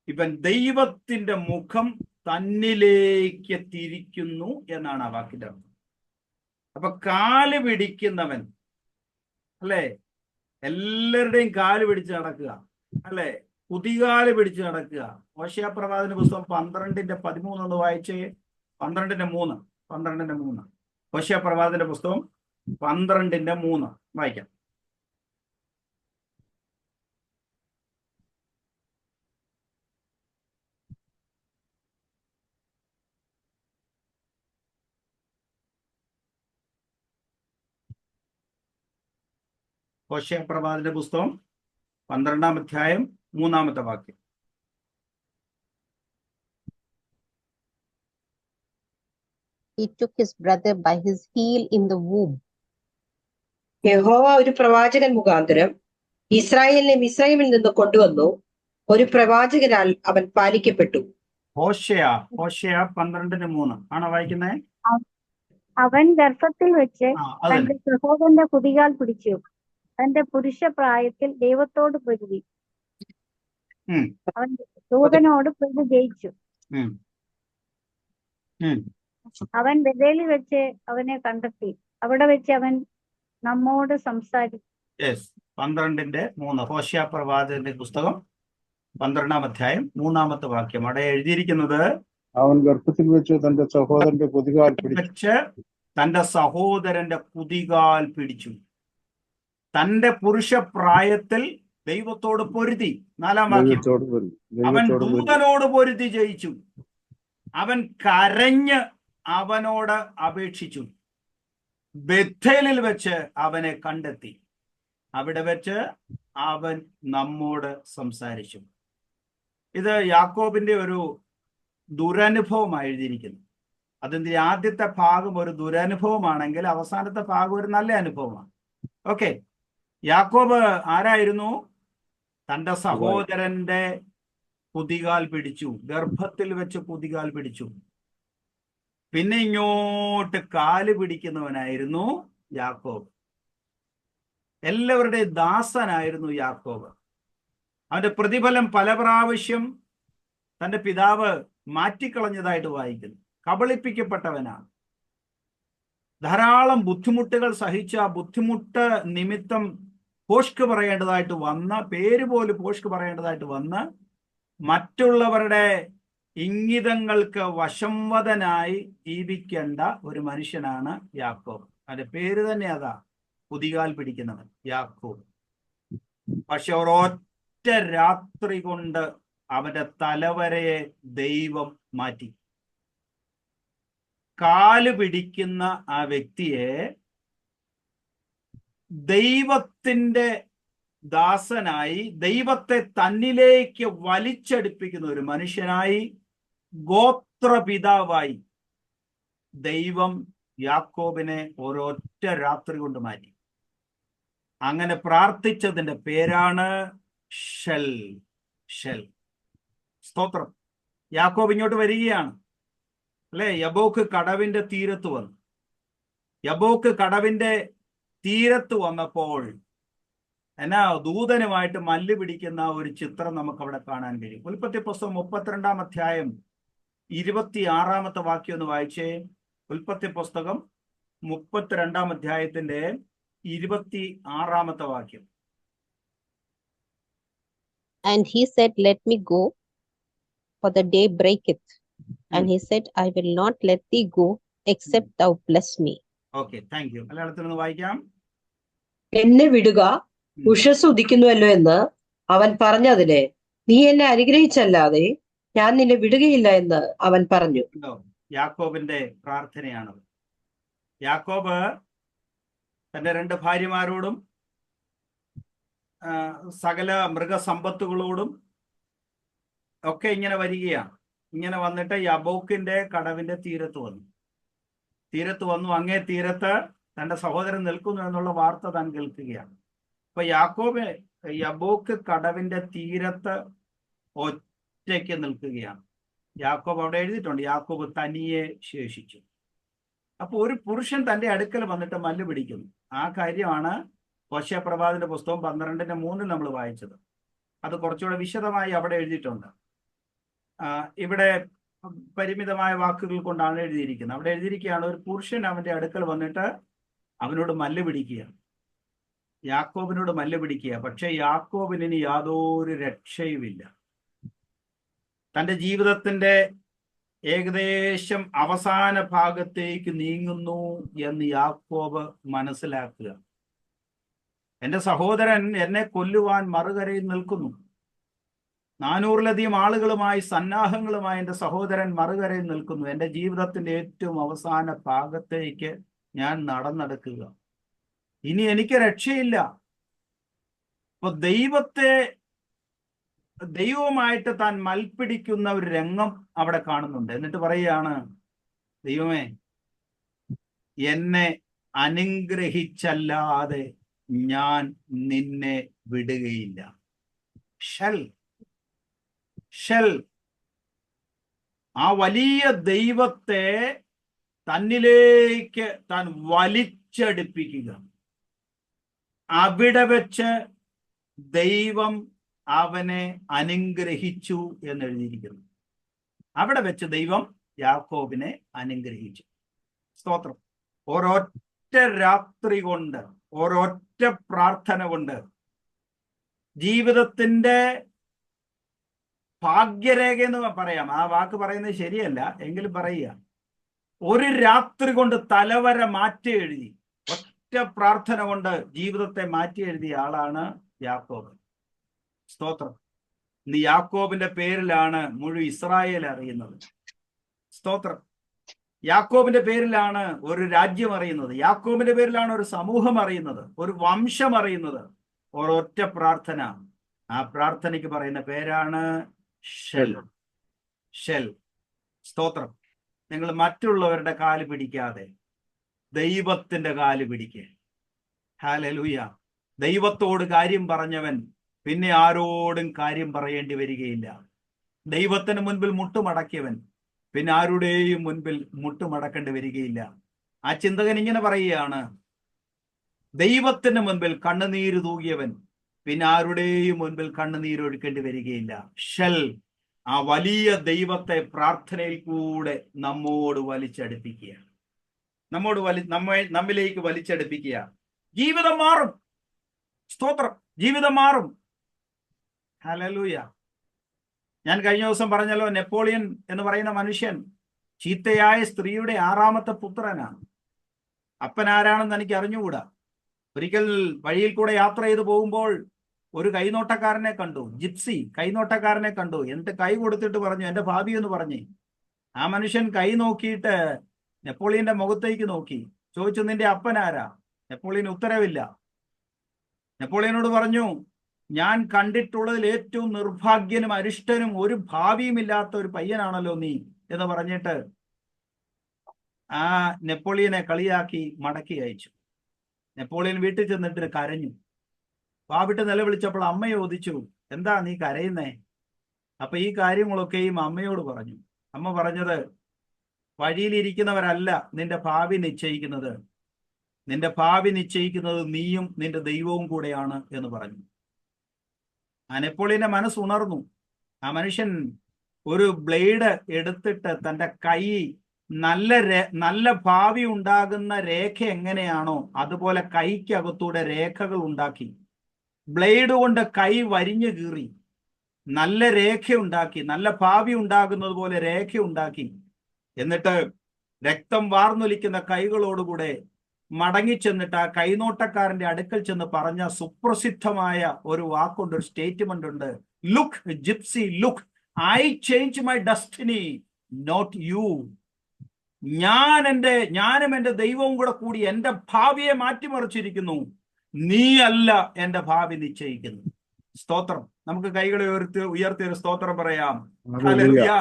ഇവൻ ദൈവത്തിന്റെ മുഖം തന്നിലേക്ക് തിരിക്കുന്നു എന്നാണ് ആ വാക്കിന്റെ അർത്ഥം. അപ്പൊ കാല് പിടിക്കുന്നവൻ അല്ലേ? എല്ലാവരുടെയും കാല് പിടിച്ച് നടക്കുക അല്ലേ? കുതികാല് പിടിച്ച് നടക്കുക. ഹോശേയ പ്രവാചകന്റെ പുസ്തകം 12:13 ഒന്ന് വായിച്ചേ. 12:3 ഹോശേയ പ്രവാചകന്റെ പുസ്തകം 12:3 വായിക്കാം. ഹോശേയ പ്രവാചകന്റെ പുസ്തകം 12-ാം അധ്യായം 3-ാമത്തെ വാക്യം. He took his brother by his heel in the womb. യഹോവ ഒരു പ്രവാചകൻ മുഖാന്തരം ഇസ്രായേലിനെ മിസ്രയീമിൽ നിന്ന് കൊണ്ടുവന്നു. ഒരു പ്രവാചകനാൽ അവൻ പാലിക്കപ്പെട്ടു. ഹോശേയ 12:3 ആണോ വായിക്കുന്നേ? അവൻ ഗർഭത്തിൽ വെച്ച് തന്റെ സഹോദരന്റെ കുതികാൽ പിടിച്ചു. തന്റെ പുരുഷ പ്രായത്തിൽ ദൈവത്തോട് പൊരുതി. അവൻ ദൂതനോട് പൊരുതി ജയിച്ചു. അവൻ ബഥേലിൽ വെച്ച് അവനെ കണ്ടെത്തി. അവിടെ വെച്ച് അവൻ നമ്മോട് സംസാരിച്ചു. 12:3 ഹോശേയ പ്രവാചകന്റെ പുസ്തകം 12-ാം അധ്യായം 3-ാമത്തെ വാക്യം. അവിടെ എഴുതിയിരിക്കുന്നത്, അവൻ ഗർഭത്തിൽ വെച്ച് തന്റെ സഹോദരന്റെ കുതികാൽ പിടിച്ചു. തന്റെ പുരുഷ പ്രായത്തിൽ ദൈവത്തോട് പൊരുതി. 4-ാം വാക്യം. അവൻ ദൂതനോട് പൊരുതി ജയിച്ചു. അവൻ കരഞ്ഞ് അവനോട് അപേക്ഷിച്ചു. ബഥേലിൽ വെച്ച് അവനെ കണ്ടെത്തി. അവിടെ വെച്ച് അവൻ നമ്മോട് സംസാരിച്ചു. ഇത് യാക്കോബിന്റെ ഒരു ദുരനുഭവമായി എഴുതിയിരിക്കുന്നു. അതിന്റെ ആദ്യത്തെ ഭാഗം ഒരു ദുരനുഭവമാണെങ്കിൽ അവസാനത്തെ ഭാഗം ഒരു നല്ല അനുഭവമാണ്. ഓക്കെ, യാക്കോബ് ആരായിരുന്നു? തന്റെ സഹോദരന്റെ കുതികാൽ പിടിച്ചു. ഗർഭത്തിൽ വെച്ച് കുതികാൽ പിടിച്ചു. പിന്നെ ഇങ്ങോട്ട് കാല് പിടിക്കുന്നവനായിരുന്നു യാക്കോബ്. എല്ലാവരുടെയും ദാസനായിരുന്നു യാക്കോബ്. അവന്റെ പ്രതിഫലം പല പ്രാവശ്യം തന്റെ പിതാവ് മാറ്റിക്കളഞ്ഞതായിട്ട് വായിക്കുന്നു. കബളിപ്പിക്കപ്പെട്ടവനാണ്. ധാരാളം ബുദ്ധിമുട്ടുകൾ സഹിച്ച ആ ബുദ്ധിമുട്ട് നിമിത്തം പോഷ്ക് പറയേണ്ടതായിട്ട് വന്ന, പേര് പോലും പോഷ്ക് പറയേണ്ടതായിട്ട് വന്ന്, മറ്റുള്ളവരുടെ ഇംഗിതങ്ങൾക്ക് വശംവദനായി ജീവിക്കേണ്ട ഒരു മനുഷ്യനാണ് യാക്കോബ്. അതിന്റെ പേര് തന്നെ അതാ, കുതികാൽ പിടിക്കുന്നവൻ, യാക്കോബ്. പക്ഷെ ഒരൊറ്റ രാത്രി കൊണ്ട് അവന്റെ തലവരയെ ദൈവം മാറ്റി. കാല് പിടിക്കുന്ന ആ വ്യക്തിയെ ദൈവത്തിന്റെ ദാസനായി, ദൈവത്തെ തന്നിലേക്ക് വലിച്ചെടുപ്പിക്കുന്ന ഒരു മനുഷ്യനായി, ഗോത്രപിതാവായി ദൈവം യാക്കോബിനെ ഒരൊറ്റ രാത്രി കൊണ്ട് മാറ്റി. അങ്ങനെ പ്രാർത്ഥിച്ചതിന്റെ പേരാണ് ഷെൽ. സ്തോത്രം. യാക്കോബ് ഇങ്ങോട്ട് വരികയാണ് അല്ലെ? യബോക്ക് കടവിന്റെ തീരത്ത് വന്നു. യബോക്ക് കടവിന്റെ തീരത്ത് വന്നപ്പോൾ എന്നാ ദൂതനുമായിട്ട് മല്ല് പിടിക്കുന്ന ഒരു ചിത്രം നമുക്ക് അവിടെ കാണാൻ കഴിയും. ഉൽപ്പത്തി പുസ്തകം 32-ാം അധ്യായം 26-ാമത്തെ വാക്യം ഒന്ന് വായിച്ചേ. ഉൽപ്പത്തി പുസ്തകം 32-ാം അധ്യായത്തിന്റെ 26-ാമത്തെ വാക്യം. And he said, let me go, for the day breaketh. And he said, I will not let thee go, except thou bless me. Okay, thank you. മലയാളത്തിൽ നിന്ന് വായിക്കാം. എന്നെ വിടുക, ഉഷസ് ഉദിക്കുന്നുവല്ലോ എന്ന് അവൻ പറഞ്ഞതിന് നീ എന്നെ അനുഗ്രഹിച്ചല്ലാതെ ഞാൻ നിന്നെ വിടുകയില്ല എന്ന് അവൻ പറഞ്ഞു. യാക്കോബിന്റെ പ്രാർത്ഥനയാണത്. യാക്കോബ് തന്റെ 2 ഭാര്യമാരോടും സകല മൃഗസമ്പത്തുകളോടും ഒക്കെ ഇങ്ങനെ വരികയാണ്. ഇങ്ങനെ വന്നിട്ട് യബോക്കിന്റെ കടവിന്റെ തീരത്ത് വന്നു. അങ്ങേ തീരത്ത് തന്റെ സഹോദരൻ നിൽക്കുന്നു എന്നുള്ള വാർത്ത താൻ കേൾക്കുകയാണ്. അപ്പൊ യാക്കോബ് യബോക്ക് കടവിന്റെ തീരത്ത് ഒറ്റയ്ക്ക് നിൽക്കുകയാണ്. യാക്കോബ് അവിടെ എഴുതിയിട്ടുണ്ട്, യാക്കോബ് തനിയെ ശേഷിച്ചു. അപ്പൊ ഒരു പുരുഷൻ തന്റെ അടുക്കൽ വന്നിട്ട് മല്ല് പിടിക്കുന്നു. ആ കാര്യമാണ് ഹോശേയ പ്രവാചകന്റെ പുസ്തകം 12:3 നമ്മൾ വായിച്ചത്. അത് കുറച്ചുകൂടെ വിശദമായി അവിടെ എഴുതിയിട്ടുണ്ട്. ഇവിടെ പരിമിതമായ വാക്കുകൾ കൊണ്ടാണ് എഴുതിയിരിക്കുന്നത്. അവിടെ എഴുതിയിരിക്കുകയാണ്, ഒരു പുരുഷൻ അവന്റെ അടുക്കൽ വന്നിട്ട് അവനോട് മല്ല് പിടിക്കുക, യാക്കോബിനോട് മല്ല് പിടിക്കുക. പക്ഷെ യാക്കോബിന് ഇനി യാതൊരു രക്ഷയുമില്ല. തന്റെ ജീവിതത്തിന്റെ ഏകദേശം അവസാന ഭാഗത്തേക്ക് നീങ്ങുന്നു എന്ന് യാക്കോബ് മനസ്സിലാക്കുക. എന്റെ സഹോദരൻ എന്നെ കൊല്ലുവാൻ മറുകരയിൽ നിൽക്കുന്നു. 400-ലധികം ആളുകളുമായി സന്നാഹങ്ങളുമായി എന്റെ സഹോദരൻ മറുകരയിൽ നിൽക്കുന്നു. എന്റെ ജീവിതത്തിന്റെ ഏറ്റവും അവസാന ഭാഗത്തേക്ക് ഞാൻ നടന്നെടുക്കുക. ഇനി എനിക്ക് രക്ഷയില്ല. അപ്പൊ ദൈവവുമായിട്ട് താൻ മൽപ്പിടിക്കുന്ന ഒരു രംഗം അവിടെ കാണുന്നുണ്ട്. എന്നിട്ട് പറയുകയാണ്, ദൈവമേ, എന്നെ അനുഗ്രഹിച്ചല്ലാതെ ഞാൻ നിന്നെ വിടുകയില്ല. ആ വലിയ ദൈവത്തെ തന്നിലേക്ക് താൻ വലിച്ചടുപ്പിക്കുക. അവിടെ വെച്ച് ദൈവം അവനെ അനുഗ്രഹിച്ചു എന്ന് എഴുതിയിരിക്കുന്നു. അവിടെ വെച്ച് ദൈവം യാക്കോബിനെ അനുഗ്രഹിച്ചു. സ്തോത്രം. ഒരൊറ്റ രാത്രി കൊണ്ട്, ഒരൊറ്റ പ്രാർത്ഥന കൊണ്ട് ജീവിതത്തിന്റെ ഭാഗ്യരേഖ എന്ന് പറയാം. ആ വാക്ക് പറയുന്നത് ശരിയല്ല, എങ്കിലും പറയുക, ഒരു രാത്രി കൊണ്ട് തലവര മാറ്റി എഴുതി, ഒറ്റ പ്രാർത്ഥന കൊണ്ട് ജീവിതത്തെ മാറ്റി എഴുതിയ ആളാണ് യാക്കോബ്. സ്തോത്രം. ഇന്ന് യാക്കോബിന്റെ പേരിലാണ് മുഴുവൻ ഇസ്രായേൽ അറിയുന്നത്. സ്തോത്രം. യാക്കോബിന്റെ പേരിലാണ് ഒരു രാജ്യം അറിയുന്നത്. യാക്കോബിന്റെ പേരിലാണ് ഒരു സമൂഹം അറിയുന്നത്, ഒരു വംശം അറിയുന്നത്. ഒരൊറ്റ പ്രാർത്ഥന. ആ പ്രാർത്ഥനയ്ക്ക് പറയുന്ന പേരാണ് ഷെൽ. സ്തോത്രം. നിങ്ങൾ മറ്റുള്ളവരുടെ കാല് പിടിക്കാതെ ദൈവത്തിന്റെ കാല് പിടിക്കുക. ഹല്ലേലൂയ. ദൈവത്തോട് കാര്യം പറഞ്ഞവൻ പിന്നെ ആരോടും കാര്യം പറയേണ്ടി വരികയില്ല. ദൈവത്തിന് മുൻപിൽ മുട്ടുമടക്കിയവൻ പിന്നെ ആരുടെയും മുൻപിൽ മുട്ടുമടക്കേണ്ടി വരികയില്ല. ആ ചിന്തകൻ ഇങ്ങനെ പറയുകയാണ്, ദൈവത്തിന് മുൻപിൽ കണ്ണുനീര് തൂകിയവൻ പിന്നെ ആരുടെയും മുൻപിൽ കണ്ണുനീരൊഴുക്കേണ്ടി വരികയില്ല. ആ വലിയ ദൈവത്തെ പ്രാർത്ഥനയിൽ കൂടെ നമ്മോട് വലിച്ചടുപ്പിക്കുക, നമ്മിലേക്ക് വലിച്ചടുപ്പിക്കുക. ജീവിതം മാറും. സ്തോത്രം. ജീവിതം മാറും. ഹല്ലേലൂയ. ഞാൻ കഴിഞ്ഞ ദിവസം പറഞ്ഞല്ലോ, നെപ്പോളിയൻ എന്ന് പറയുന്ന മനുഷ്യൻ ചീത്തയായ സ്ത്രീയുടെ 6ാമത്തെ പുത്രനാണ്. അപ്പൻ ആരാണെന്ന് എനിക്ക് അറിഞ്ഞുകൂടാ. ഒരിക്കൽ വഴിയിൽ കൂടെ യാത്ര ചെയ്തു പോകുമ്പോൾ ഒരു കൈനോട്ടക്കാരനെ കണ്ടു, ജിപ്സി കൈനോട്ടക്കാരനെ കണ്ടു. എന്നിട്ട് കൈ കൊടുത്തിട്ട് പറഞ്ഞു, എന്റെ ഭാവി എന്ന് പറഞ്ഞു. ആ മനുഷ്യൻ കൈ നോക്കിയിട്ട് നെപ്പോളിയന്റെ മുഖത്തേക്ക് നോക്കി, ചോദിച്ചു, നിന്റെ അപ്പൻ ആരാ? നെപ്പോളിയൻ ഉത്തരവില്ല. നെപ്പോളിയനോട് പറഞ്ഞു, ഞാൻ കണ്ടിട്ടുള്ളതിൽ ഏറ്റവും നിർഭാഗ്യനും അരിഷ്ടനും ഒരു ഭാവിയും ഇല്ലാത്ത ഒരു പയ്യനാണല്ലോ നീ എന്ന് പറഞ്ഞിട്ട് ആ നെപ്പോളിയനെ കളിയാക്കി മടക്കി അയച്ചു. നെപ്പോളിയൻ വീട്ടിൽ ചെന്നിട്ട് കരഞ്ഞു. വാവിട്ട് നിലവിളിച്ചപ്പോൾ അമ്മ ചോദിച്ചു, എന്താ നീ കരയുന്നേ? അപ്പൊ ഈ കാര്യങ്ങളൊക്കെയും അമ്മയോട് പറഞ്ഞു. അമ്മ പറഞ്ഞത്, വഴിയിലിരിക്കുന്നവരല്ല നിന്റെ ഭാവി നിശ്ചയിക്കുന്നത്, നിന്റെ ഭാവി നിശ്ചയിക്കുന്നത് നീയും നിന്റെ ദൈവവും കൂടെയാണ് എന്ന് പറഞ്ഞു. ആ നെപ്പോളിയന്റെ മനസ്സുണർന്നു. ആ മനുഷ്യൻ ഒരു ബ്ലേഡ് എടുത്തിട്ട് തന്റെ കൈ നല്ല ഭാവി ഉണ്ടാകുന്ന രേഖ എങ്ങനെയാണോ അതുപോലെ കൈക്കകത്തൂടെ രേഖകൾ ഉണ്ടാക്കി, ബ്ലേഡ് കൊണ്ട് കൈ വരിഞ്ഞു കീറി നല്ല രേഖ ഉണ്ടാക്കി, നല്ല ഭാവി ഉണ്ടാകുന്നത് പോലെ രേഖ ഉണ്ടാക്കി. എന്നിട്ട് രക്തം വാർന്നൊലിക്കുന്ന കൈകളോടുകൂടെ മടങ്ങിച്ചെന്നിട്ട് ആ കൈനോട്ടക്കാരന്റെ അടുക്കൽ ചെന്ന് പറഞ്ഞ സുപ്രസിദ്ധമായ ഒരു വാക്കുണ്ട്, ഒരു സ്റ്റേറ്റ്മെന്റ് ഉണ്ട്. Look gypsy look, I change my destiny, not you. ഞാനും എന്റെ ദൈവവും കൂടി എന്റെ ഭാവിയെ മാറ്റിമറിച്ചിരിക്കുന്നു, നീ അല്ല എന്റെ ഭാവി നിശ്ചയിക്കുന്നു. സ്തോത്രം. നമുക്ക് കൈകളെ ഉയർത്തി ഒരു സ്തോത്രം പറയാം. ഹല്ലേലൂയ.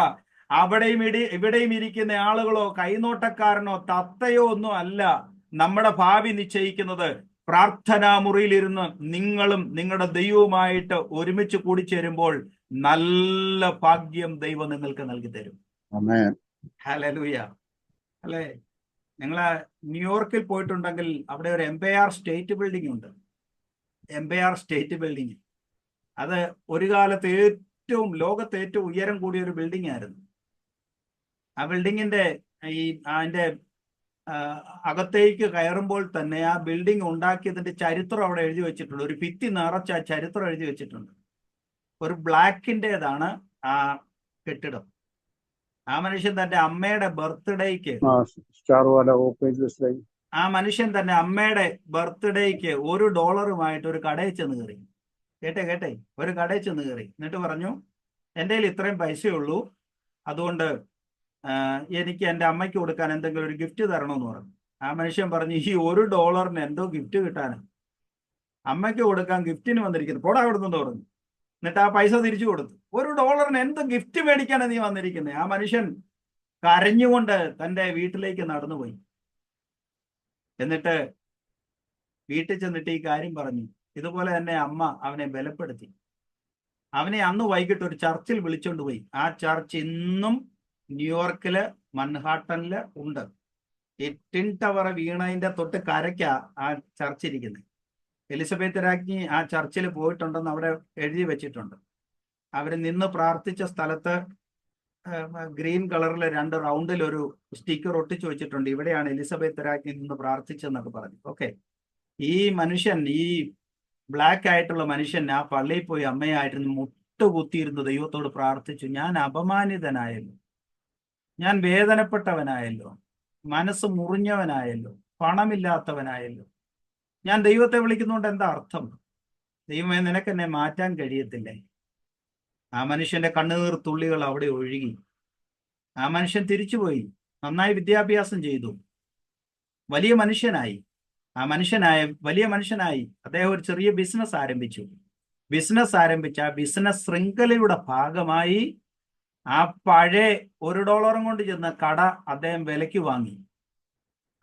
ഇവിടെയും ഇരിക്കുന്ന ആളുകളോ കൈനോട്ടക്കാരനോ തത്തയോ ഒന്നും അല്ല നമ്മുടെ ഭാവി നിശ്ചയിക്കുന്നത്. പ്രാർത്ഥനാ മുറിയിലിരുന്ന് നിങ്ങളും നിങ്ങളുടെ ദൈവവുമായിട്ട് ഒരുമിച്ച് കൂടിച്ചേരുമ്പോൾ നല്ല ഭാഗ്യം ദൈവം നിങ്ങൾക്ക് നൽകി തരും. ഹല്ലേലൂയ. അല്ലെ, നിങ്ങൾ ന്യൂയോർക്കിൽ പോയിട്ടുണ്ടെങ്കിൽ അവിടെ ഒരു എംപയർ സ്റ്റേറ്റ് ബിൽഡിംഗ് ഉണ്ട്. എംപയർ സ്റ്റേറ്റ് ബിൽഡിംഗ് അത് ഒരു കാലത്ത് ലോകത്തെ ഏറ്റവും ഉയരം കൂടിയ ഒരു ബിൽഡിംഗ് ആയിരുന്നു. ആ ബിൽഡിങ്ങിന്റെ അതിന്റെ അകത്തേക്ക് കയറുമ്പോൾ തന്നെ ആ ബിൽഡിംഗ് ഉണ്ടാക്കിയതിന്റെ ചരിത്രം അവിടെ എഴുതി വെച്ചിട്ടുണ്ട്. ഒരു ഭിത്തി നിറച്ച് ആ ചരിത്രം എഴുതി വെച്ചിട്ടുണ്ട്. ഒരു ബ്ലാക്കിൻ്റെതാണ് ആ കെട്ടിടം. ആ മനുഷ്യൻ തന്റെ അമ്മയുടെ ബർത്ത്ഡേക്ക് $1 ഒരു കടയിൽ ചെന്ന് കയറി. കേട്ടെ ഒരു കടയിൽ ചെന്ന് കയറി. എന്നിട്ട് പറഞ്ഞു, എൻ്റെ കയ്യിൽ ഇത്രയും പൈസയുള്ളൂ, അതുകൊണ്ട് എനിക്ക് എൻ്റെ അമ്മയ്ക്ക് കൊടുക്കാൻ എന്തെങ്കിലും ഒരു ഗിഫ്റ്റ് തരണമെന്ന് പറഞ്ഞു. ആ മനുഷ്യൻ പറഞ്ഞു, ഈ $1 എന്തോ ഗിഫ്റ്റ് കിട്ടാന്, അമ്മയ്ക്ക് കൊടുക്കാൻ ഗിഫ്റ്റിന് വന്നിരിക്കുന്നു, പോടാ അവിടുന്ന് പറഞ്ഞു. എന്നിട്ട് ആ പൈസ തിരിച്ചു കൊടുത്തു. $1 എന്ത് ഗിഫ്റ്റ് മേടിക്കാനാണ് നീ വന്നിരിക്കുന്നത്? ആ മനുഷ്യൻ കരഞ്ഞുകൊണ്ട് തൻ്റെ വീട്ടിലേക്ക് നടന്നുപോയി. എന്നിട്ട് വീട്ടിൽ ചെന്നിട്ട് ഈ കാര്യം പറഞ്ഞു. ഇതുപോലെ തന്നെ അമ്മ അവനെ ബലപ്പെടുത്തി. അവനെ അന്ന് വൈകിട്ട് ഒരു ചർച്ചിൽ വിളിച്ചോണ്ട് പോയി. ആ ചർച്ച് ഇന്നും ന്യൂയോർക്കില് മൻഹാട്ടനില് ഉണ്ട്. ഈ ടിൻ ടവർ വീണതിന്റെ തൊട്ട് കരയ്ക്കാ ആ ചർച്ച് ഇരിക്കുന്നത്. എലിസബത്ത് രാജ്ഞി ആ ചർച്ചിൽ പോയിട്ടുണ്ടെന്ന് അവിടെ എഴുതി വെച്ചിട്ടുണ്ട്. അവർ നിന്ന് പ്രാർത്ഥിച്ച സ്ഥലത്ത് ഗ്രീൻ കളറിൽ 2 റൗണ്ടിൽ ഒരു സ്റ്റിക്കർ ഒട്ടിച്ചു വെച്ചിട്ടുണ്ട്. ഇവിടെയാണ് എലിസബത്ത് രാജ്ഞി നിന്ന് പ്രാർത്ഥിച്ചെന്നൊക്കെ പറഞ്ഞു. ഓക്കെ, ഈ മനുഷ്യൻ, ഈ ബ്ലാക്ക് ആയിട്ടുള്ള മനുഷ്യൻ ആ പള്ളിയിൽ പോയി അമ്മയായിട്ട് മുട്ടുകുത്തിയിരുന്ന് ദൈവത്തോട് പ്രാർത്ഥിച്ചു. ഞാൻ അപമാനിതനായല്ലോ, ഞാൻ വേദനപ്പെട്ടവനായല്ലോ, മനസ്സ് മുറിഞ്ഞവനായല്ലോ, പണമില്ലാത്തവനായല്ലോ. ഞാൻ ദൈവത്തെ വിളിക്കുന്നതുകൊണ്ട് എന്താ അർത്ഥം? ദൈവമേ, നിനക്ക് എന്നെ മാറ്റാൻ കഴിയത്തില്ലേ? ആ മനുഷ്യന്റെ കണ്ണുനീർ തുള്ളികൾ അവിടെ ഒഴുകി. ആ മനുഷ്യൻ തിരിച്ചുപോയി, നന്നായി വിദ്യാഭ്യാസം ചെയ്തു, വലിയ മനുഷ്യനായി. വലിയ മനുഷ്യനായി അദ്ദേഹം ഒരു ചെറിയ ബിസിനസ് ആരംഭിച്ചു. ആ ബിസിനസ് ശൃംഖലയുടെ ഭാഗമായി ആ പഴയ $1 കൊണ്ട് ചെന്ന കട അദ്ദേഹം വിലയ്ക്ക് വാങ്ങി.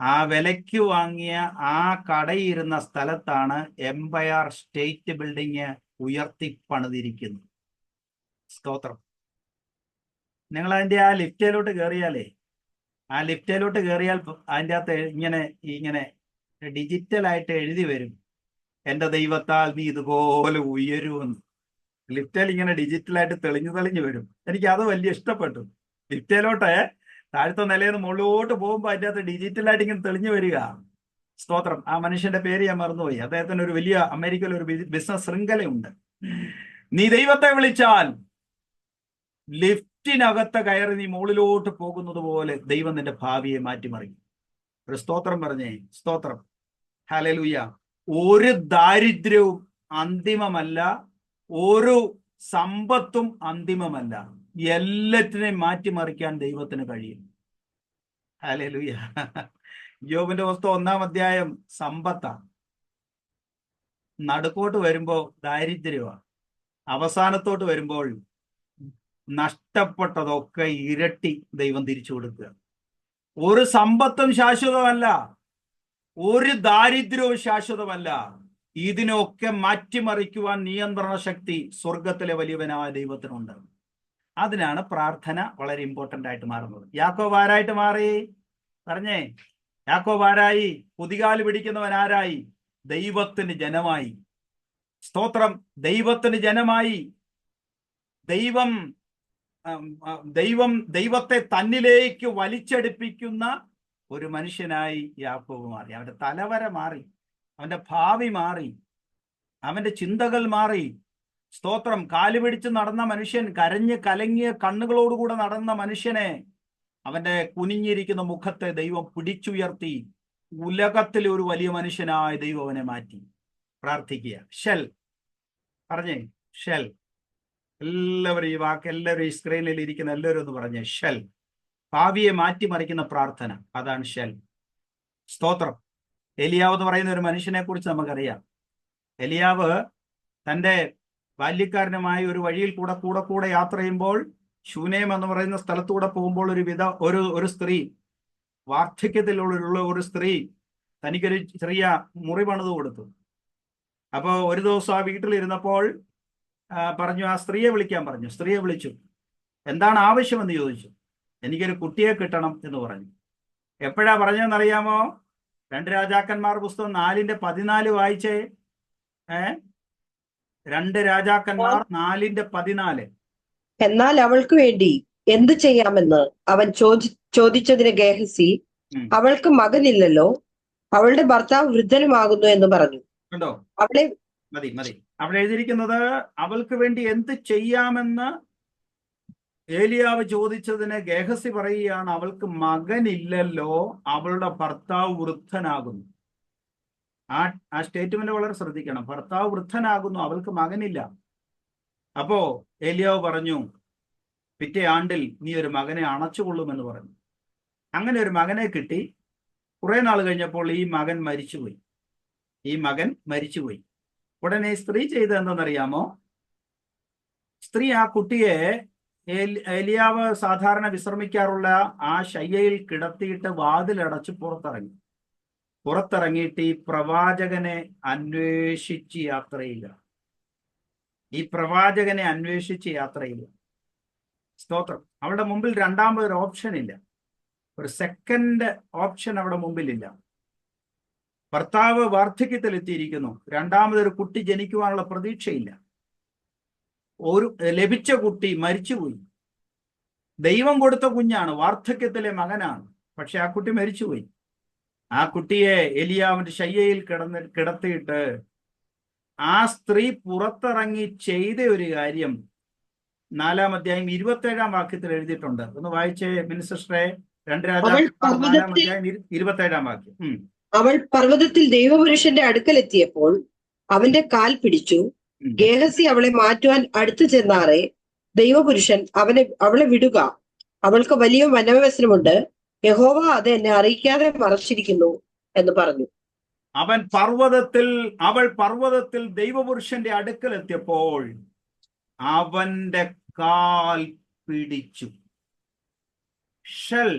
ആ വിലയ്ക്ക് വാങ്ങിയ ആ കടയിരുന്ന സ്ഥലത്താണ് എംപയർ സ്റ്റേറ്റ് ബിൽഡിംഗ് ഉയർത്തി പണിതിരിക്കുന്നത്. സ്തോത്രം. നിങ്ങൾ അതിന്റെ ആ ലിഫ്റ്റിലോട്ട് കയറിയാൽ അതിൻ്റെ അകത്ത് ഇങ്ങനെ ഡിജിറ്റലായിട്ട് എഴുതി വരും, എൻ്റെ ദൈവത്താൽ നീ ഇതുപോലെ ഉയരുമെന്ന്. ലിഫ്റ്റിൽ ഇങ്ങനെ ഡിജിറ്റലായിട്ട് തെളിഞ്ഞു വരും. എനിക്ക് അത് വലിയ ഇഷ്ടപ്പെട്ടു. ലിഫ്റ്റിലോട്ട് താഴത്തെ നിലയിൽ നിന്ന് മുകളിലോട്ട് പോകുമ്പോൾ അതിൻ്റെ അകത്ത് ഡിജിറ്റലായിട്ട് ഇങ്ങനെ തെളിഞ്ഞു വരിക. സ്തോത്രം. ആ മനുഷ്യന്റെ പേര് ഞാൻ മറന്നുപോയി. അദ്ദേഹത്തിന് ഒരു വലിയ അമേരിക്കയിൽ ഒരു ബിസിനസ് ശൃംഖലയുണ്ട്. നീ ദൈവത്തെ വിളിച്ചാൽ ലിഫ്റ്റിനകത്ത് കയറി നീ മുകളിലോട്ട് പോകുന്നത് പോലെ ദൈവം നിന്റെ ഭാവിയെ മാറ്റിമറിക്കും. ഒരു സ്തോത്രം പറഞ്ഞേ. സ്തോത്രം. ഹല്ലേലൂയ. ഒരു ദാരിദ്ര്യവും അന്തിമമല്ല, ഒരു സമ്പത്തും അന്തിമമല്ല. എല്ലാറ്റിനെയും മാറ്റിമറിക്കാൻ ദൈവത്തിന് കഴിയും. ഹല്ലേലൂയ. യോബിന്റെ പുസ്തകം 1-ാം അധ്യായം സമ്പത്താണ്. നടുക്കോട്ട് വരുമ്പോ ദാരിദ്ര്യമാണ്. അവസാനത്തോട്ട് വരുമ്പോൾ നഷ്ടപ്പെട്ടതൊക്കെ ഇരട്ടി ദൈവം തിരിച്ചു കൊടുക്കുക. ഒരു സമ്പത്തും ശാശ്വതമല്ല, ഒരു ദാരിദ്ര്യവും ശാശ്വതമല്ല. ഇതിനൊക്കെ മാറ്റിമറിക്കുവാൻ നിയന്ത്രണ ശക്തി സ്വർഗത്തിലെ വലിയവനായ ദൈവത്തിനുണ്ട്. അതിനാണ് പ്രാർത്ഥന വളരെ ഇമ്പോർട്ടന്റ് ആയിട്ട് മാറുന്നത്. യാക്കോബ് ആരായിട്ട് മാറി? പറഞ്ഞേ. യാക്കോബ് ആരായി? കുതികാല് പിടിക്കുന്നവൻ ആരായി? ദൈവത്തിന് ജനമായി. സ്തോത്രം. ദൈവത്തിന് ജനമായി. ദൈവത്തെ തന്നിലേക്ക് വലിച്ചെടുപ്പിക്കുന്ന ഒരു മനുഷ്യനായി യാക്കോബ് മാറി. അവന്റെ തലവര മാറി, അവന്റെ ഭാവി മാറി, അവന്റെ ചിന്തകൾ മാറി. സ്തോത്രം. കാലുപിടിച്ച് നടന്ന മനുഷ്യൻ, കരഞ്ഞ് കലങ്ങിയ കണ്ണുകളോടുകൂടെ നടന്ന മനുഷ്യനെ, അവന്റെ കുനിഞ്ഞിരിക്കുന്ന മുഖത്തെ ദൈവം പിടിച്ചുയർത്തി ഉലകത്തിലെ ഒരു വലിയ മനുഷ്യനായ ദൈവം അവനെ മാറ്റി. പ്രാർത്ഥിക്കുക. ഷെൽ പറഞ്ഞേ, ഷെൽ. എല്ലാവരും ഈ വാക്ക്, എല്ലാവരും ഈ സ്ക്രീനിൽ ഇരിക്കുന്ന എല്ലാവരും ഒന്ന് പറഞ്ഞേ, ഷെൽ. ഭാവിയെ മാറ്റിമറിക്കുന്ന പ്രാർത്ഥന, അതാണ് ഷെൽ. സ്തോത്രം. എലിയാവ് എന്ന് പറയുന്ന ഒരു മനുഷ്യനെ കുറിച്ച് നമുക്കറിയാം. എലിയാവ് തൻ്റെ ബാല്യക്കാരനുമായ ഒരു വഴിയിൽ കൂടെ യാത്ര ചെയ്യുമ്പോൾ, ശൂനേം എന്ന് പറയുന്ന സ്ഥലത്തൂടെ പോകുമ്പോൾ ഒരു സ്ത്രീ, വാർദ്ധക്യത്തിലുള്ള ഒരു സ്ത്രീ തനിക്കൊരു ചെറിയ മുറി പണിത് കൊടുത്തു. അപ്പോൾ ഒരു ദിവസം ആ വീട്ടിലിരുന്നപ്പോൾ പറഞ്ഞു, ആ സ്ത്രീയെ വിളിക്കാൻ പറഞ്ഞു. സ്ത്രീയെ വിളിച്ചു. എന്താണ് ആവശ്യമെന്ന് ചോദിച്ചു. എനിക്കൊരു കുട്ടിയെ കിട്ടണം എന്ന് പറഞ്ഞു. എപ്പോഴാ പറഞ്ഞതെന്നറിയാമോ? 2 രാജാക്കന്മാർ പുസ്തകം 4:14 വായിച്ചേ. 2 രാജാക്കന്മാർ 4:14. എന്നാൽ അവൾക്ക് വേണ്ടി എന്ത് ചെയ്യാമെന്ന് അവൻ ചോദിച്ചതിന് ഗേഹസി, അവൾക്ക് മകനില്ലല്ലോ, അവളുടെ ഭർത്താവ് വൃദ്ധനുമാകുന്നു എന്ന് പറഞ്ഞു. കണ്ടോ? അവളെ മതി. അവിടെ എഴുതിയിരിക്കുന്നത് അവൾക്ക് വേണ്ടി എന്ത് ചെയ്യാമെന്ന് ഏലിയാവ് ചോദിച്ചതിന് ഗേഹസി പറയുകയാണ്, അവൾക്ക് മകനില്ലല്ലോ, അവളുടെ ഭർത്താവ് വൃദ്ധനാകുന്നു. ആ സ്റ്റേറ്റ്മെന്റ് വളരെ ശ്രദ്ധിക്കണം. ഭർത്താവ് വൃദ്ധനാകുന്നു, അവൾക്ക് മകനില്ല. അപ്പോ ഏലിയാവ് പറഞ്ഞു, പിറ്റേ ആണ്ടിൽ നീ ഒരു മകനെ അണച്ചുകൊള്ളുമെന്ന് പറഞ്ഞു. അങ്ങനെ ഒരു മകനെ കിട്ടി. കുറെ നാൾ കഴിഞ്ഞപ്പോൾ ഈ മകൻ മരിച്ചുപോയി. ഉടനെ സ്ത്രീ ചെയ്തത് എന്തെന്നറിയാമോ? സ്ത്രീ ആ കുട്ടിയെ ഏലിയാവ് സാധാരണ വിശ്രമിക്കാറുള്ള ആ ശയ്യയിൽ കിടത്തിയിട്ട് വാതിലടച്ച് പുറത്തിറങ്ങിയിട്ട് ഈ പ്രവാചകനെ അന്വേഷിച്ച് യാത്ര ചെയ്യുക. സ്തോത്രം. അവിടെ മുമ്പിൽ രണ്ടാമതൊരു ഓപ്ഷൻ ഇല്ല, ഒരു സെക്കൻഡ് ഓപ്ഷൻ അവിടെ മുമ്പിലില്ല. ഭർത്താവ് വാർദ്ധക്യത്തിലെത്തിയിരിക്കുന്നു, രണ്ടാമതൊരു കുട്ടി ജനിക്കുവാനുള്ള പ്രതീക്ഷയില്ല, ലഭിച്ച കുട്ടി മരിച്ചുപോയി. ദൈവം കൊടുത്ത കുഞ്ഞാണ്, വാർദ്ധക്യത്തിലെ മകനാണ്, പക്ഷെ ആ കുട്ടി മരിച്ചുപോയി. ആ കുട്ടിയെ എലിയാവിന്റെ ശയ്യയിൽ കിടത്തിയിട്ട് ആ സ്ത്രീ പുറത്തിറങ്ങി ചെയ്ത ഒരു കാര്യം 4-ാം അധ്യായം 27-ാം വാക്യത്തിൽ എഴുതിയിട്ടുണ്ട്. ഒന്ന് വായിച്ചേ മിനിസ്റ്ററെ. 2 രാജാക്കന്മാർ 4-ാം അധ്യായം 27-ാം വാക്യം. അവൾ പർവ്വതത്തിൽ ദൈവപുരുഷന്റെ അടുക്കലെത്തിയപ്പോൾ അവന്റെ കാൽ പിടിച്ചു. ഗേഹസി അവളെ മാറ്റുവാൻ അടുത്തു ചെന്നാറെ ദൈവപുരുഷൻ അവളെ വിടുക, അവൾക്ക് വലിയ മനോവ്യസനമുണ്ട്, യഹോവ അത് എന്നെ അറിയിക്കാതെ മറച്ചിരിക്കുന്നു എന്ന് പറഞ്ഞു. അവൾ പർവ്വതത്തിൽ ദൈവപുരുഷന്റെ അടുക്കലെത്തിയപ്പോൾ അവന്റെ കാൽ പിടിച്ചു. ഷെൽ.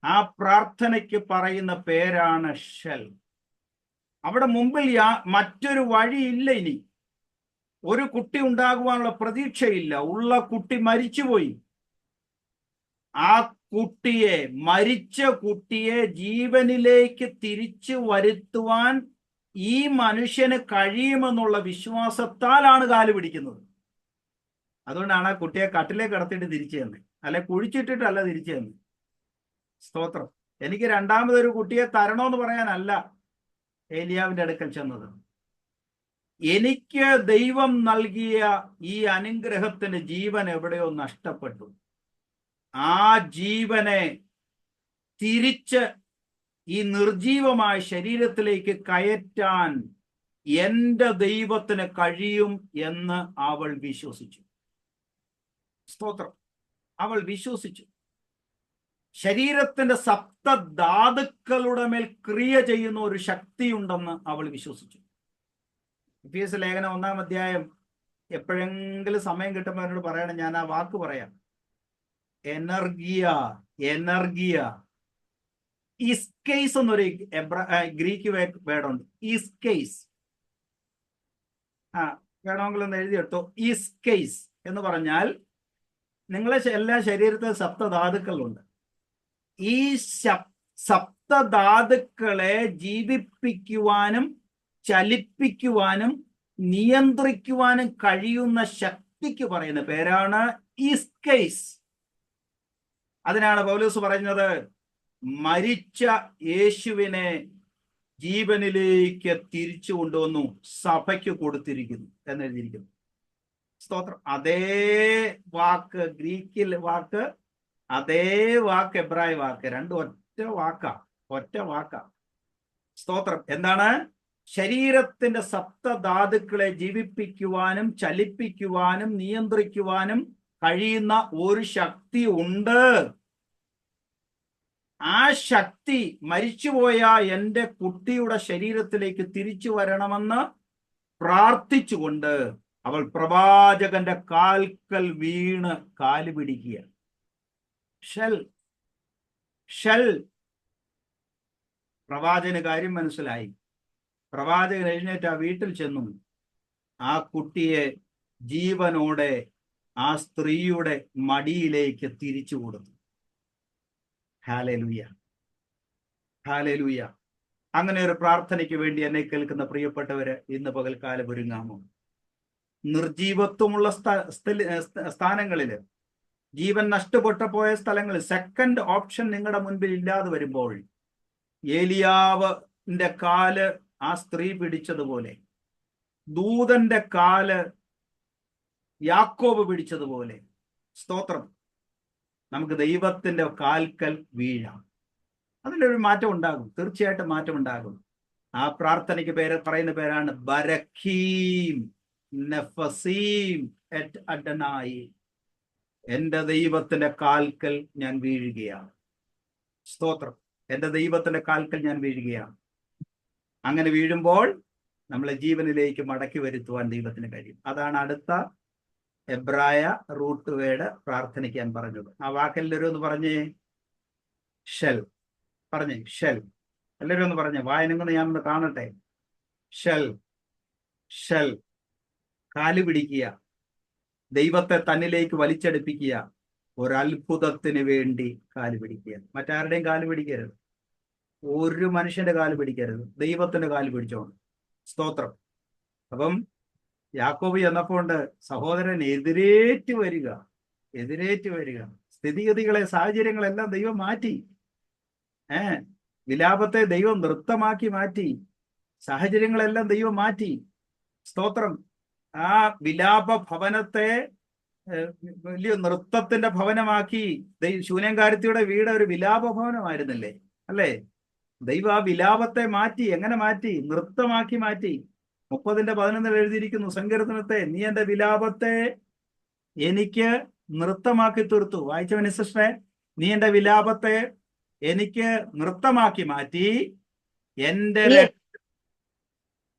ആ പ്രാർത്ഥനയ്ക്ക് പറയുന്ന പേരാണ് ഷെൽ. അവിടെ മുമ്പിൽ മറ്റൊരു വഴിയില്ല. ഇനി ഒരു കുട്ടി ഉണ്ടാകുവാനുള്ള പ്രതീക്ഷയില്ല. ഉള്ള കുട്ടി മരിച്ചുപോയി. ആ മരിച്ച കുട്ടിയെ ജീവനിലേക്ക് തിരിച്ചു വരുത്തുവാൻ ഈ മനുഷ്യന് കഴിയുമെന്നുള്ള വിശ്വാസത്താലാണ് കാല് പിടിക്കുന്നത്. അതുകൊണ്ടാണ് ആ കുട്ടിയെ കട്ടിലേക്ക് കിടത്തിയിട്ട് തിരിച്ചു തന്നെ, അല്ലെ കുഴിച്ചിട്ടിട്ടല്ല തിരിച്ചു തന്നെ. സ്തോത്രം. എനിക്ക് രണ്ടാമതൊരു കുട്ടിയെ തരണോന്ന് പറയാനല്ല ഏലിയാവിന്റെ അടുക്കൽ ചെന്നത്. എനിക്ക് ദൈവം നൽകിയ ഈ അനുഗ്രഹത്തിന് ജീവൻ എവിടെയോ നഷ്ടപ്പെട്ടു. ആ ജീവനെ തിരിച്ച് ഈ നിർജീവമായ ശരീരത്തിലേക്ക് കയറ്റാൻ എൻ്റെ ദൈവത്തിന് കഴിയും എന്ന് അവൾ വിശ്വസിച്ചു. സ്തോത്രം. അവൾ വിശ്വസിച്ചു. ശരീരത്തിന്റെ സപ്തധാതുക്കളുടെ മേൽ ക്രിയ ചെയ്യുന്ന ഒരു ശക്തിയുണ്ടെന്ന് അവൾ വിശ്വസിച്ചു. എഫേസ്യ ലേഖനം 1-ാം അധ്യായം എപ്പോഴെങ്കിലും സമയം കിട്ടുമ്പോൾ എന്നോട് പറയണം, ഞാൻ ആ വാക്ക് പറയാം. എനർഗിയ. ഇസ്കെയ്സ് എന്നൊരു ഗ്രീക്ക് വേർഡുണ്ട്. ഇസ്കെയ്സ്. വേണമെങ്കിൽ ഒന്ന് എഴുതിയെടുത്തോ. ഇസ്കെയ്സ് എന്ന് പറഞ്ഞാൽ നിങ്ങളെ എല്ലാ ശരീരത്തിൽ സപ്തധാതുക്കളുണ്ട്. ഈ സപ്തധാതുക്കളെ ജീവിപ്പിക്കുവാനും ചലിപ്പിക്കുവാനും നിയന്ത്രിക്കുവാനും കഴിയുന്ന ശക്തിക്ക് പറയുന്ന പേരാണ് ഇസ്കെയ്സ്. അതിനാണ് പൗലോസ് പറയുന്നത്, മരിച്ച യേശുവിനെ ജീവനിലേക്ക് തിരിച്ചു കൊണ്ടുവന്നു സഭയ്ക്ക് കൊടുത്തിരിക്കുന്നു എന്നെഴുതിയിരിക്കുന്നു. സ്തോത്രം. അതേ വാക്ക്, ഗ്രീക്കിൽ വാക്ക് അതേ വാക്ക് എബ്രായ വാക്ക്, രണ്ടും ഒറ്റ വാക്കാ. സ്തോത്രം. എന്താണ്? ശരീരത്തിന്റെ സപ്തധാതുക്കളെ ജീവിപ്പിക്കുവാനും ചലിപ്പിക്കുവാനും നിയന്ത്രിക്കുവാനും കഴിയുന്ന ഒരു ശക്തി ഉണ്ട്. ആ ശക്തി മരിച്ചുപോയ എൻ്റെ കുട്ടിയുടെ ശരീരത്തിലേക്ക് തിരിച്ചു വരണമെന്ന് പ്രാർത്ഥിച്ചുകൊണ്ട് അവൾ പ്രവാചകന്റെ കാൽക്കൽ വീണ് കാല് പിടിക്കുക. ഷൽ പ്രവാചകന് കാര്യം മനസ്സിലായി. പ്രവാചകൻ എഴുന്നേറ്റ് ആ വീട്ടിൽ ചെന്നു. ആ കുട്ടിയെ ജീവനോടെ ആ സ്ത്രീയുടെ മടിയിലേക്ക് തിരിച്ചു കൊടുത്തു. Hallelujah, hallelujah. അങ്ങനെ ഒരു പ്രാർത്ഥനയ്ക്ക് വേണ്ടി എന്നെ കേൾക്കുന്ന പ്രിയപ്പെട്ടവര് ഇന്ന് പകൽക്കാലം ഒരുങ്ങാമോ? നിർജീവത്വമുള്ള സ്ഥാനങ്ങളില്, ജീവൻ നഷ്ടപ്പെട്ടു പോയ സ്ഥലങ്ങളിൽ സെക്കൻഡ് ഓപ്ഷൻ നിങ്ങളുടെ മുൻപിൽ ഇല്ലാതെ വരുമ്പോൾ, ഏലിയാവിന്റെ കാല് ആ സ്ത്രീ പിടിച്ചതുപോലെ, ദൂതന്റെ കാല് യാക്കോബ് പിടിച്ചതുപോലെ, സ്തോത്രം, നമുക്ക് ദൈവത്തിന്റെ കാൽക്കൽ വീഴാം. അതിലൊരു മാറ്റം ഉണ്ടാകും, തീർച്ചയായിട്ടും മാറ്റം ഉണ്ടാകും. ആ പ്രാർത്ഥനയ്ക്ക് പറയുന്ന പേരാണ് ബരഖീം നഫസീം എറ്റ് അഡനായി. എന്റെ ദൈവത്തിന്റെ കാൽക്കൽ ഞാൻ വീഴുകയാണ്. സ്തോത്രം. എന്റെ ദൈവത്തിന്റെ കാൽക്കൽ ഞാൻ വീഴുകയാണ്. അങ്ങനെ വീഴുമ്പോൾ നമ്മളെ ജീവനിലേക്ക് മടക്കി വരുത്തുവാൻ ദൈവത്തിന് കഴിയും. അതാണ് അടുത്ത എബ്രായ റൂട്ട് വേർഡ് പ്രാർത്ഥനയ്ക്ക് ഞാൻ പറഞ്ഞത്. ആ വാക്കെല്ലാവരും ഒന്ന് പറഞ്ഞേ, ഷെൽ. പറഞ്ഞേ ഷെൽ. എല്ലാവരും ഒന്ന് പറഞ്ഞേ, വായനങ്ങൾ ഞാനൊന്ന് കാണട്ടെ. ഷെൽ. കാല് പിടിക്കുക, ദൈവത്തെ തന്നിലേക്ക് വലിച്ചെടുപ്പിക്കുക, ഒരത്ഭുതത്തിന് വേണ്ടി കാല് പിടിക്കുക. മറ്റാരുടെയും കാല് പിടിക്കരുത്, ഒരു മനുഷ്യന്റെ കാല് പിടിക്കരുത്, ദൈവത്തിന്റെ കാല് പിടിച്ചോണ്ട്. സ്തോത്രം. അപ്പം യാക്കോബ് എന്നപ്പോണ്ട് സഹോദരൻ എതിരേറ്റ് വരിക. സ്ഥിതിഗതികളെ, സാഹചര്യങ്ങളെല്ലാം ദൈവം മാറ്റി. വിലാപത്തെ ദൈവം നൃത്തമാക്കി മാറ്റി. സാഹചര്യങ്ങളെല്ലാം ദൈവം മാറ്റി. സ്തോത്രം. ആ വിലാപ ഭവനത്തെ വലിയ നൃത്തത്തിന്റെ ഭവനമാക്കി. ശൂന്യംകാരത്തിയുടെ വീട് ഒരു വിലാപ ഭവനമായിരുന്നില്ലേ? അല്ലേ? ദൈവം ആ വിലാപത്തെ മാറ്റി. എങ്ങനെ മാറ്റി? നൃത്തമാക്കി മാറ്റി. 30:11 എഴുതിയിരിക്കുന്നു സങ്കീർത്തനത്തെ, നീ എന്റെ വിലാപത്തെ എനിക്ക് നൃത്തമാക്കി തീർത്തു. വായിച്ചവന് സിസ്റ്ററെ, നീ എന്റെ വിലാപത്തെ എനിക്ക് നൃത്തമാക്കി മാറ്റി.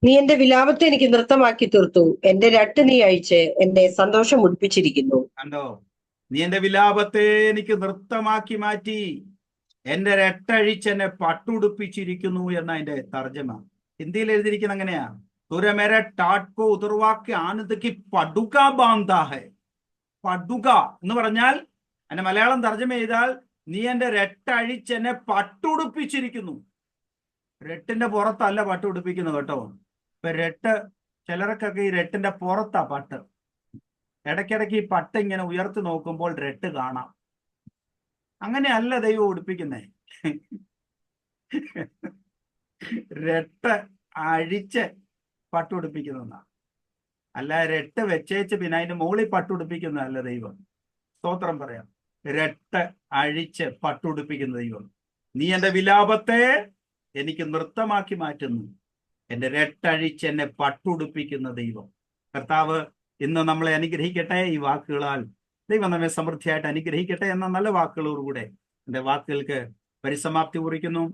നീ എന്റെ വിലാപത്തെ എനിക്ക് നൃത്തമാക്കി തീർത്തു. എന്റെ രട്ട് നീ അഴിച്ച് എന്നെ സന്തോഷം ഉടുപ്പിച്ചിരിക്കുന്നു. കണ്ടോ? നീ എന്റെ വിലാപത്തെ എനിക്ക് നൃത്തമാക്കി മാറ്റി, എന്റെ രട്ടഴിച്ച് എന്നെ പട്ടുടുപ്പിച്ചിരിക്കുന്നു എന്ന അതിന്റെ തർജ്ജമ. ഹിന്ദിയിൽ എഴുതിയിരിക്കുന്ന അങ്ങനെയാ. തുരമേര ടാട്കോ ഉതിർവാക്കി ആനന്ദക്ക് പടുക ബാന്താഹെ. പടുക എന്ന് പറഞ്ഞാൽ എന്നെ മലയാളം തർജ്ജമ ചെയ്താൽ, നീ എന്റെ രട്ടഴിച്ച് എന്നെ പട്ടുടുപ്പിച്ചിരിക്കുന്നു. രട്ടിന്റെ പുറത്തല്ല പട്ടുടുപ്പിക്കുന്നത് കേട്ടോ. ഇപ്പൊ ചിലർക്കൊക്കെ ഈ രട്ടിന്റെ പുറത്താ പട്ട്. ഇടയ്ക്കിടയ്ക്ക് ഈ പട്ട് ഇങ്ങനെ ഉയർത്തി നോക്കുമ്പോൾ രട്ട് കാണാം. അങ്ങനെയല്ല ദൈവം ഉടുപ്പിക്കുന്നേ. രട്ട് അഴിച്ച് പട്ടുടുപ്പിക്കുന്നതാണ്. അല്ല രട്ട് വെച്ചേച്ച് പിന്നെ അതിന്റെ മുകളിൽ പട്ടുടുപ്പിക്കുന്നതല്ല ദൈവം. സ്തോത്രം പറയാം. രട്ട് അഴിച്ച് പട്ടുടുപ്പിക്കുന്ന ദൈവം. നീ എന്റെ വിലാപത്തെ എനിക്ക് നൃത്തമാക്കി മാറ്റുന്നു, എന്റെ രട്ടഴിച്ച് എന്നെ പട്ടുടുപ്പിക്കുന്ന ദൈവം. കർത്താവ് ഇന്ന് നമ്മളെ അനുഗ്രഹിക്കട്ടെ. ഈ വാക്കുകളാൽ ദൈവം നമ്മെ സമൃദ്ധിയായിട്ട് അനുഗ്രഹിക്കട്ടെ എന്ന നല്ല വാക്കുകളോടുകൂടെ എൻ്റെ വാക്കുകൾക്ക് പരിസമാപ്തി കുറിക്കുന്നു.